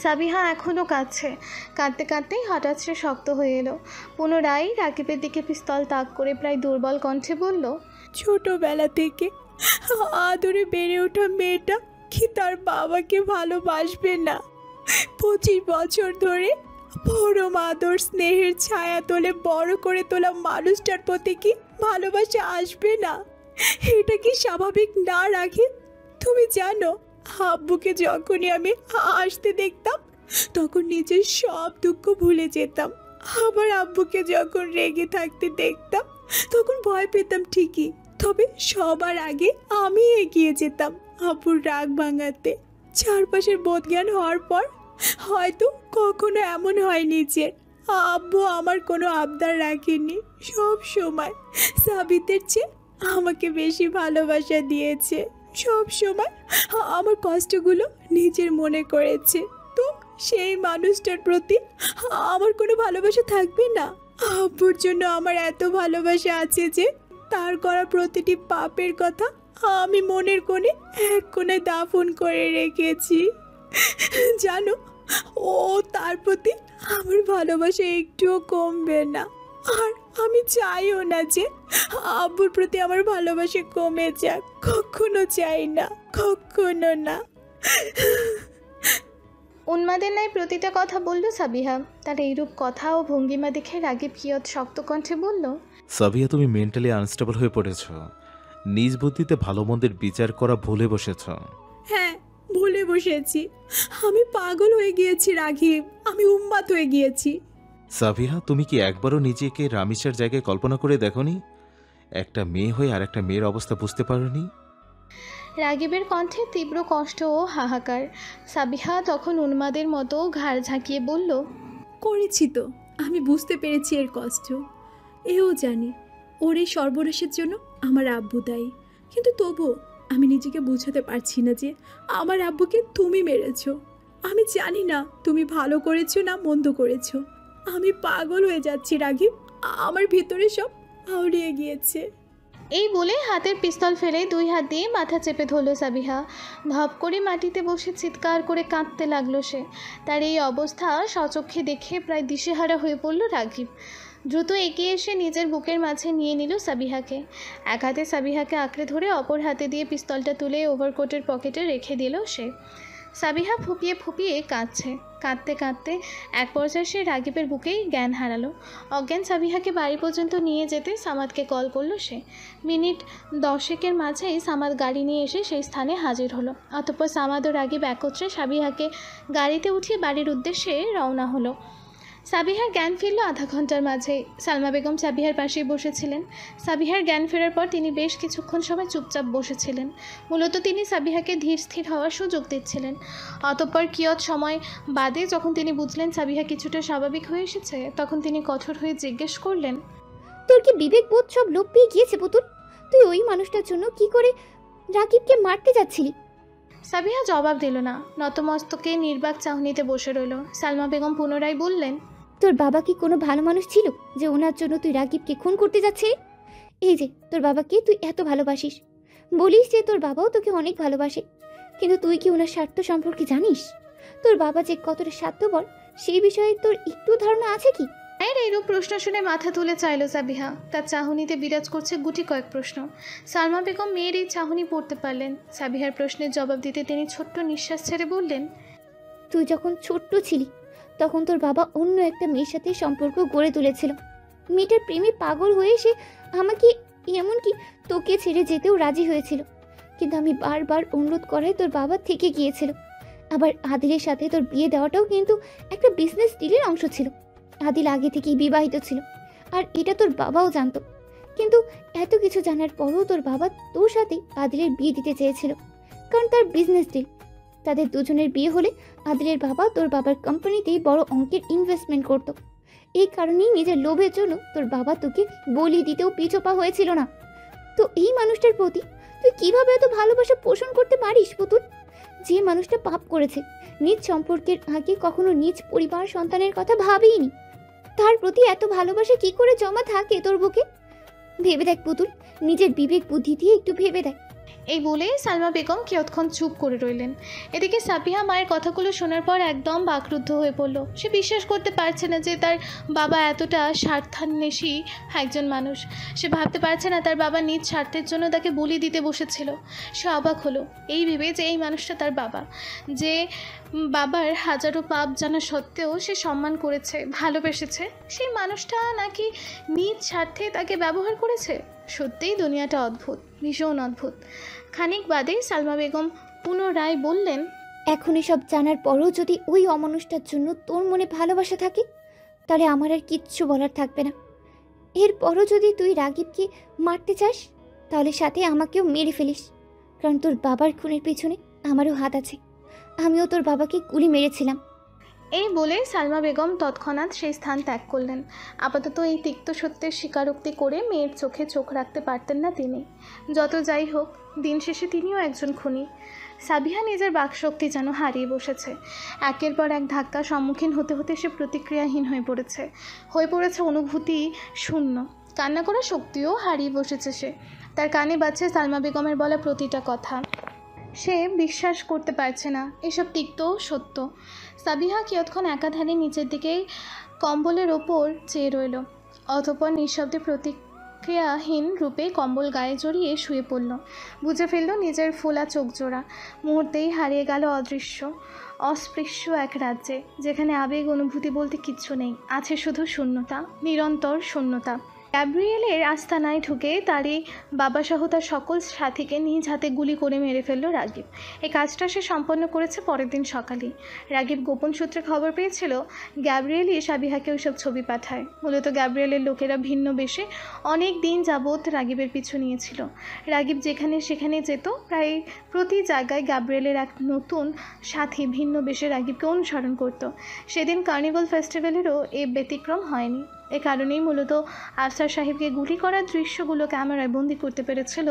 সাবিহা এখনও কাঁদছে। কাঁদতে কাঁদতেই হঠাৎ সে শক্ত হয়ে এলো। পুনরায় রাকিবের দিকে পিস্তল তাক করে প্রায় দুর্বল কণ্ঠে বলল, ছোটবেলা থেকে আদরে বেড়ে ওঠা মেয়েটা কি তার বাবাকে ভালোবাসবে না? 25 বছর ধরে পরম আদর স্নেহের ছায়া তোলে বড় করে তোলা মানুষটার প্রতি কি ভালোবাসা আসবে না? এটা কি স্বাভাবিক না রাখে? তুমি জানো আব্বুকে যখনই আমি আসতে দেখতাম তখন নিজের সব দুঃখ ভুলে যেতাম। আবার আব্বুকে যখন রেগে থাকতে দেখতাম তখন ভয় পেতাম ঠিকই, তবে সবার আগে আমি এগিয়ে যেতাম আব্বুর রাগ ভাঙাতে। চারপাশের বোধজ্ঞান হওয়ার পর হয়তো কখনো এমন হয়নি যে আব্বু আমার কোনো আবদার রাখেনি। সব সময় সাবিতের চেয়ে আমাকে বেশি ভালোবাসা দিয়েছে, সব সময় আমার কষ্টগুলো নিজের মনে করেছে। তো সেই মানুষটার প্রতি আমার কোনো ভালোবাসা থাকবে না? আব্বুর জন্য আমার এত ভালোবাসা আছে যে তার করা প্রতিটি পাপের কথা আমি মনের কোণে এক কোণে দাফন করে রেখেছি। জানো, ও তার প্রতি আমার ভালোবাসা একটুও কমবে না। আর আমি চাইও না যে আব্বুর প্রতি আমার ভালোবাসা কমে যাক, কখনো চাই না, কখনো না। উন্মাদের ন্যায় প্রতিটা কথা বলল সাবিহা। তার এইরূপ কথা ও ভঙ্গিমা দেখে রাগিব কিয়ৎ শক্ত কণ্ঠে বলল, সাবিয়া, তুমি মেন্টালি আনস্টেবল হয়ে পড়েছ। নিজ বুদ্ধিতে ভালো মন্দের বিচার করা ভুলে বসেছ। হ্যাঁ, ভুলে বসেছি। আমি পাগল হয়ে গিয়েছি রাগিব, আমি উন্মাদ হয়ে গিয়েছি। সাবিহা, তুমি কি একবারও নিজেকে রামিসার জায়গায় কল্পনা করে দেখোনি? একটা মেয়ে হয়ে আর একটা মেয়ের অবস্থা বুঝতে পারোনি? রাগিবের কণ্ঠে তীব্র কষ্ট ও হাহাকার। সাবিহা তখন উন্মাদের মতো ঘাড় ঝাঁকিয়ে বলল, করেছি তো, আমি বুঝতে পেরেছি এর কষ্ট। এও জানি ওর এই সর্বনাশের জন্য আমার আব্বু দায়ী, কিন্তু তবুও আমি নিজেকে বোঝাতে পারছি না যে আমার আব্বুকে তুমি মেরেছ। আমি জানি না তুমি ভালো করেছো না মন্দ করেছো। আমি পাগল হয়ে যাচ্ছি রাগিব, আমার ভিতরে সব আউড়িয়ে গিয়েছে। এই বলে হাতের পিস্তল ফেলে দুই হাত দিয়ে মাথা চেপে ধরল সাবিহা। ধপ করে মাটিতে বসে চিৎকার করে কাঁদতে লাগলো সে। তার এই অবস্থা সচক্ষে দেখে প্রায় দিশেহারা হয়ে পড়ল রাগিব। দ্রুত এগিয়ে এসে নিজের বুকের মাঝে নিয়ে নিল সাবিহাকে। এক হাতে সাবিহাকে আঁকড়ে ধরে অপর হাতে দিয়ে পিস্তলটা তুলে ওভারকোটের পকেটে রেখে দিল সে। সাবিহা ফুপিয়ে ফুপিয়ে কাঁদছে। কাঁদতে কাঁদতে এক পর্যায়ে সে রাগিবের বুকেই জ্ঞান হারালো। অজ্ঞান সাবিহাকে বাড়ি পর্যন্ত নিয়ে যেতে সামাদকে কল করলো সে। মিনিট 10 মাঝেই সামাদ গাড়ি নিয়ে এসে সেই স্থানে হাজির হলো। অতঃপর সামাদ ও রাগিব একত্রে সাবিহাকে গাড়িতে উঠিয়ে বাড়ির উদ্দেশ্যে রওনা হলো। সাবিহার জ্ঞান ফিরল আধা ঘন্টার মাঝে। সালমা বেগম সাবিহার পাশেই বসেছিলেন। সাবিহার জ্ঞান ফেরার পর তিনি বেশ কিছুক্ষণ সময় চুপচাপ বসেছিলেন। মূলত তিনি সাবিহাকে ধীর স্থির হওয়ার সুযোগ দিচ্ছিলেন। অতঃপর কিয়ৎ সময় বাদে যখন তিনি বুঝলেন সাবিহা কিছুটা স্বাভাবিক হয়ে এসেছে, তখন তিনি কঠোর হয়ে জিজ্ঞেস করলেন, তোর কি বিবেক বোধ সব লোপ পেয়ে গিয়েছে পুতুল? তুই ওই মানুষটার জন্য কি করে রাকিবকে মারতে যাচ্ছিলি? সাবিহা জবাব দিল না, নতমস্তকে নির্বাক চাহনিতে বসে রইল। সালমা বেগম পুনরায় বললেন, তোর বাবা কি কোনো ভালো মানুষ ছিল যে ওনার জন্য তুই রাকিবকে খুন করতে যাচ্ছিলি? এই যে তোর বাবাকে তুই এত ভালোবাসিস, বলিস যে তোর বাবাও তোকে অনেক ভালোবাসে, কিন্তু তুই কি ওনার স্বার্থ সম্পর্কে জানিস? তোর বাবা যে কতটা স্বার্থপর সেই বিষয়ে তোর একটু ধারণা আছে কি? মায়ের এইরূপ প্রশ্ন শুনে মাথা তুলে চাইল সাবিহা। তার চাহনিতে বিরাজ করছে গুটি কয়েক প্রশ্ন। সালমা বেগম মেয়ের এই চাহনি পড়তে পারলেন। সাবিহার প্রশ্নের জবাব দিতে তিনি ছোট্ট নিঃশ্বাস ছেড়ে বললেন, তুই যখন ছোট্ট ছিলি তখন তোর বাবা অন্য একটা মেয়ের সাথে সম্পর্ক গড়ে তুলেছিল। মেয়েটার প্রেমে পাগল হয়ে সে আমাকে, এমনকি তোকে ছেড়ে যেতেও রাজি হয়েছিল, কিন্তু আমি বারবার অনুরোধ করায় তোর বাবা থেকে গিয়েছিল। আবার আদিলের সাথে তোর বিয়ে দেওয়াটাও কিন্তু একটা বিজনেস ডিলের অংশ ছিল। আদিল আগে থেকেই বিবাহিত ছিল, আর এটা তোর বাবাও জানতো, কিন্তু এত কিছু জানার পরও তোর বাবা তোর সাথে আদিলের বিয়ে দিতে চেয়েছিল, কারণ তার বিজনেস ডিল। তাদের দুজনের বিয়ে হলে আদিলের বাবা তোর বাবার কোম্পানিতেই বড় অঙ্কের ইনভেস্টমেন্ট করত। এই কারণেই নিজের লোভের জন্য তোর বাবা তোকে বলি দিতেও পিছপা হয়েছিল না। তো এই মানুষটার প্রতি তুই কিভাবে এত ভালোবাসা পোষণ করতে পারিস পুতুল? যে মানুষটা পাপ করেছে, নিজ সম্পর্কের আগে কখনো নিজ পরিবার সন্তানের কথা ভাবেইনি, তার প্রতি এত ভালোবাসা কি করে জমা থাকে তোর বুকে? ভেবে দেখ পুতুল, নিজের বিবেক বুদ্ধি দিয়ে একটু ভেবে দেখ। এই বলে সালমা বেগম কিয়ৎক্ষণ চুপ করে রইলেন। এদিকে সাবিহা মায়ের কথাগুলো শোনার পর একদম বাকরুদ্ধ হয়ে পড়ল। সে বিশ্বাস করতে পারছে না যে তার বাবা এতটা স্বার্থান্বেষী একজন মানুষ। সে ভাবতে পারছে না তার বাবা নিজ স্বার্থের জন্য তাকে বলি দিতে বসেছিল। সে অবাক হলো এই ভেবে যে এই মানুষটা তার বাবা, যে বাবার হাজারো পাপ জানা সত্ত্বেও সে সম্মান করেছে, ভালোবেসেছে, সেই মানুষটা নাকি নিজ স্বার্থে তাকে ব্যবহার করেছে। সত্যিই দুনিয়াটা অদ্ভুত, ভীষণ অদ্ভুত। খানিক বাদে সালমা বেগম পুনরায় বললেন, এখন এসব জানার পরও যদি ওই অমানুষটার জন্য তোর মনে ভালোবাসা থাকে, তাহলে আমার আর কিচ্ছু বলার থাকবে না। এরপরও যদি তুই রাগিবকে মারতে চাস, তাহলে সাথে আমাকেও মেরে ফেলিস, কারণ তোর বাবার খুনের পিছনে আমারও হাত আছে। আমিও তোর বাবাকে গুলি মেরেছিলাম। এই বলে সালমা বেগম তৎক্ষণাৎ সেই স্থান ত্যাগ করলেন। আপাতত এই তিক্ত সত্যের স্বীকারোক্তি করে মেয়ের চোখে চোখ রাখতে পারতেন না তিনি। যত যাই হোক, দিন শেষে তিনিও একজন খুনি। সাবিহা নিজের বাকশক্তি যেন হারিয়ে বসেছে। একের পর এক ধাক্কা সম্মুখীন হতে হতে সে প্রতিক্রিয়াহীন হয়ে পড়েছে অনুভূতি শূন্য। কান্না করার শক্তিও হারিয়ে বসেছে সে। তার কানে বাজছে সালমা বেগমের বলা প্রতিটা কথা। সে বিশ্বাস করতে পারছে না এসব তিক্ত সত্য। সাবিহা কিয়ৎক্ষণ একাধারে নিচের দিকে কম্বলের ওপর চেয়ে রইল, অতঃপর নিঃশব্দে প্রতিক্রিয়াহীন রূপে কম্বল গায়ে জড়িয়ে শুয়ে পড়ল। বুঝে ফেলল নিজের ফোলা চোখ জোড়া। মুহূর্তেই হারিয়ে গেল অস্পৃশ্য এক রাজ্যে, যেখানে আবেগ অনুভূতি বলতে কিচ্ছু নেই, আছে শুধু শূন্যতা, নিরন্তর শূন্যতা। গ্যাব্রিয়েলের আস্তানায় ঢুকে তারই বাবাসহ তার সকল সাথীকে নিজ হাতে গুলি করে মেরে ফেলল রাগিব। এই কাজটা সে সম্পন্ন করেছে পরের দিন সকালেই। রাগিব গোপন সূত্রে খবর পেয়েছিল গ্যাব্রিয়েলই সাবিহাকে ওইসব ছবি পাঠায়। মূলত গ্যাব্রিয়েলের লোকেরা ভিন্ন বেশে অনেক দিন যাবৎ রাগিবের পিছু নিয়েছিল। রাগিব যেখানে সেখানে যেত, প্রায় প্রতি জায়গায় গ্যাব্রিয়েলের এক নতুন সাথী ভিন্ন বেশে রাগিবকে অনুসরণ করত। সেদিন কার্নিভাল ফেস্টিভ্যালেরও এ ব্যতিক্রম হয়নি। এ কারণেই মূলত আফসার সাহেবকে গুলি করার দৃশ্যগুলো ক্যামেরায় বন্দি করতে পেরেছিল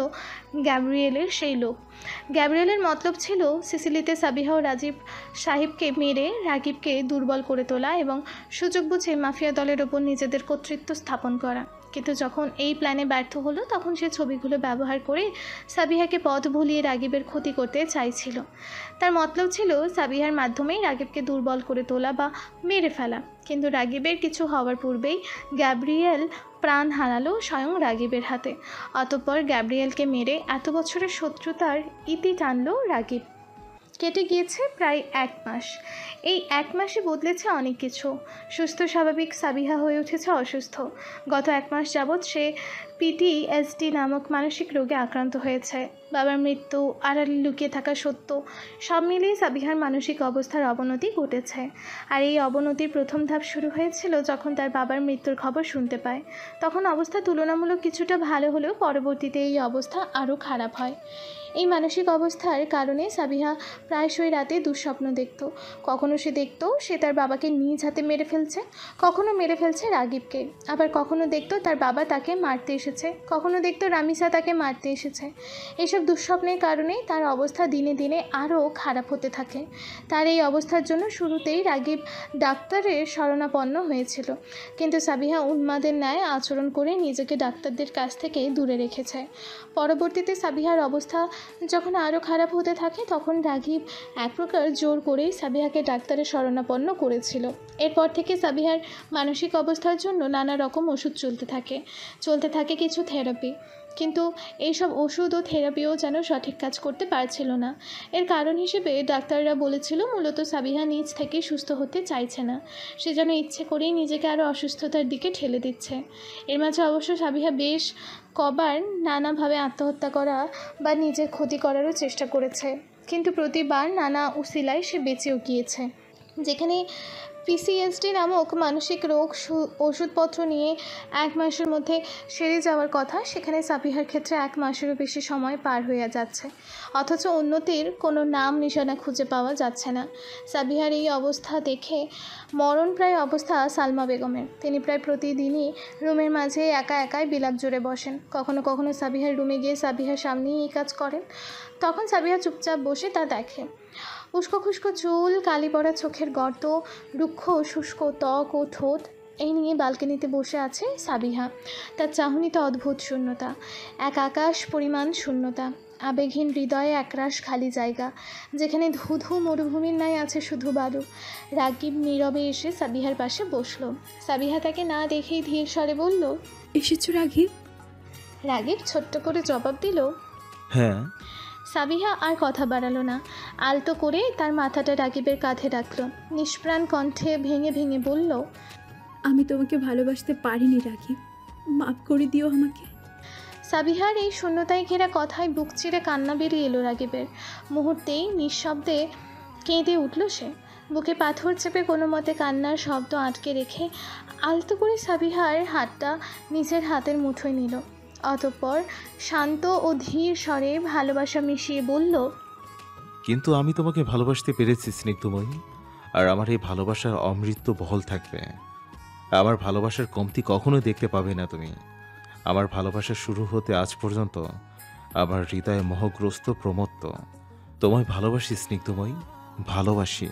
গ্যাব্রিয়েলের সেই লোক। গ্যাব্রিয়েলের মতলব ছিল সিসিলিতে সাবিহা ও রাজীব সাহেবকে মেরে রাগিবকে দুর্বল করে তোলা এবং সুযোগ বুঝে মাফিয়া দলের ওপর নিজেদের কর্তৃত্ব স্থাপন করা। কিন্তু যখন এই প্ল্যানে ব্যর্থ হলো, তখন সে ছবিগুলো ব্যবহার করে সাবিহাকে পথ ভুলিয়ে রাগিবের ক্ষতি করতে চাইছিল। তার মতলব ছিল সাবিহার মাধ্যমেই রাগিবকে দুর্বল করে তোলা বা মেরে ফেলা। কিন্তু রাগিবের কিছু হওয়ার পূর্বেই গ্যাব্রিয়েল প্রাণ হারালো স্বয়ং রাগিবের হাতে। অতঃপর গ্যাব্রিয়েলকে মেরে এত বছরের শত্রুতার ইতি টানল রাগিব। কেটে গিয়েছে প্রায় 1 মাস। এই 1 মাসে বদলেছে অনেক কিছু। সুস্থ স্বাভাবিক সাবিহা হয়ে উঠেছে অসুস্থ। গত 1 মাস যাবৎ সে PTSD নামক মানসিক রোগে আক্রান্ত হয়েছে। বাবার মৃত্যু, আড়ালে লুকিয়ে থাকা সত্য, সব মিলিয়ে সাবিহার মানসিক অবস্থার অবনতি ঘটেছে। আর এই অবনতির প্রথম ধাপ শুরু হয়েছিল যখন তার বাবার মৃত্যুর খবর শুনতে পায়। তখন অবস্থা তুলনামূলক কিছুটা ভালো হলেও পরবর্তীতে এই অবস্থা আরও খারাপ হয়। এই মানসিক অবস্থার কারণে সাবিহা প্রায়শই রাতে দুঃস্বপ্ন দেখত। কখনো সে দেখত সে তার বাবাকে নিজ হাতে মেরে ফেলছে, কখনো মেরে ফেলছে রাগিবকে, আবার কখনো দেখত তার বাবা তাকে মারতে এসেছে, কখনো দেখত রামিসা তাকে মারতে এসেছে। এসব এসব দুঃস্বপ্নের কারণেই তার অবস্থা দিনে দিনে আরও খারাপ হতে থাকে। তার এই অবস্থার জন্য শুরুতেই রাগিব ডাক্তারের শরণাপন্ন হয়েছিল, কিন্তু সাবিহা উন্মাদের ন্যায় আচরণ করে নিজেকে ডাক্তারদের কাছ থেকে দূরে রেখেছে। পরবর্তীতে সাবিহার অবস্থা যখন আরও খারাপ হতে থাকে তখন রাগিব এক প্রকার জোর করেই সাবিহাকে ডাক্তারের শরণাপন্ন করেছিল। এরপর থেকে সাবিহার মানসিক অবস্থার জন্য নানা রকম ওষুধ চলতে থাকে কিছু থেরাপি, কিন্তু এইসব ওষুধ ও থেরাপিও যেন সঠিক কাজ করতে পারছিল না। এর কারণ হিসেবে ডাক্তাররা বলেছিল মূলত সাবিহা নিজ থেকে সুস্থ হতে চাইছে না, সে যেন ইচ্ছে করেই নিজেকে আরও অসুস্থতার দিকে ঠেলে দিচ্ছে। এর মাঝে অবশ্য সাবিহা বেশ কবার নানাভাবে আত্মহত্যা করা বা নিজের ক্ষতি করারও চেষ্টা করেছে, কিন্তু প্রতিবার নানা উসিলায় সে বেঁচেও গিয়েছে। যেখানে পিসিএসডি নামক মানসিক রোগ ওষুধপত্র নিয়ে 1 মাসের মধ্যে সেরে যাওয়ার কথা, সেখানে সাবিহার ক্ষেত্রে 1 মাসেরও বেশি সময় পার হয়ে যাচ্ছে, অথচ উন্নতির কোনো নাম নিশানা খুঁজে পাওয়া যাচ্ছে না। সাবিহার এই অবস্থা দেখে মরণপ্রায় অবস্থা সালমা বেগমের। তিনি প্রায় প্রতিদিনই রুমের মাঝে একাই বিলাপ জোরে বসেন। কখনো কখনো সাবিহার রুমে গিয়ে সাবিহার সামনেই এই কাজ করেন। তখন সাবিহা চুপচাপ বসে তা দেখে। উস্কো খুস্কো চুল, কালি পড়া চোখের গর্ত, রুক্ষ শুষ্ক ত্বক ও ঠোঁট, এই নিয়ে ব্যালকনিতে বসে আছে সাবিহা। তার চাহনিতে অদ্ভুত শূন্যতা, এক আকাশ পরিমাণ শূন্যতা, আবেগহীন হৃদয়ে একরাশ খালি জায়গা, যেখানে ধুধু মরুভূমির ন্যায় আছে শুধু বালু। রাগিব নীরবে এসে সাবিহার পাশে বসলো। সাবিহা তাকে না দেখেই ধীর স্বরে বলল, এসেছো রাগিব? রাগিব ছোট্ট করে জবাব দিল, হ্যাঁ। সাবিহা আর কথা বাড়ালো না, আলতো করে তার মাথাটা রাগিবের কাঁধে রাখলো। নিষ্প্রাণ কণ্ঠে ভেঙে ভেঙে বলল, আমি তোমাকে ভালোবাসতে পারিনি রাগিব, মাফ করে দিও আমাকে। সাবিহার এই শূন্যতায় ঘেরা কথায় বুক চিরে কান্না বেরিয়ে এলো রাগিবের। মুহূর্তেই নিঃশব্দে কেঁদে উঠল সে। বুকে পাথর চেপে কোনো মতে কান্নার শব্দ আটকে রেখে আলতো করে সাবিহার হাতটা নিজের হাতের মুঠোয় নিল। অতঃপর শান্ত ও ধীর স্বরে ভালোবাসা মিশিয়ে বলল, কিন্তু আমি তোমাকে ভালোবাসতে পেরেছি স্নিগ্ধময়ী, আর আমার এই ভালোবাসার অমৃত্যু বহল থাকবে। আমার ভালোবাসার কমতি কখনো দেখতে পাবে না তুমি। আমার ভালোবাসা শুরু হতে আজ পর্যন্ত আমার হৃদয়ে মোহগ্রস্ত প্রমত্ত। তোমায় ভালোবাসি স্নিগ্ধময়ী, ভালোবাসি।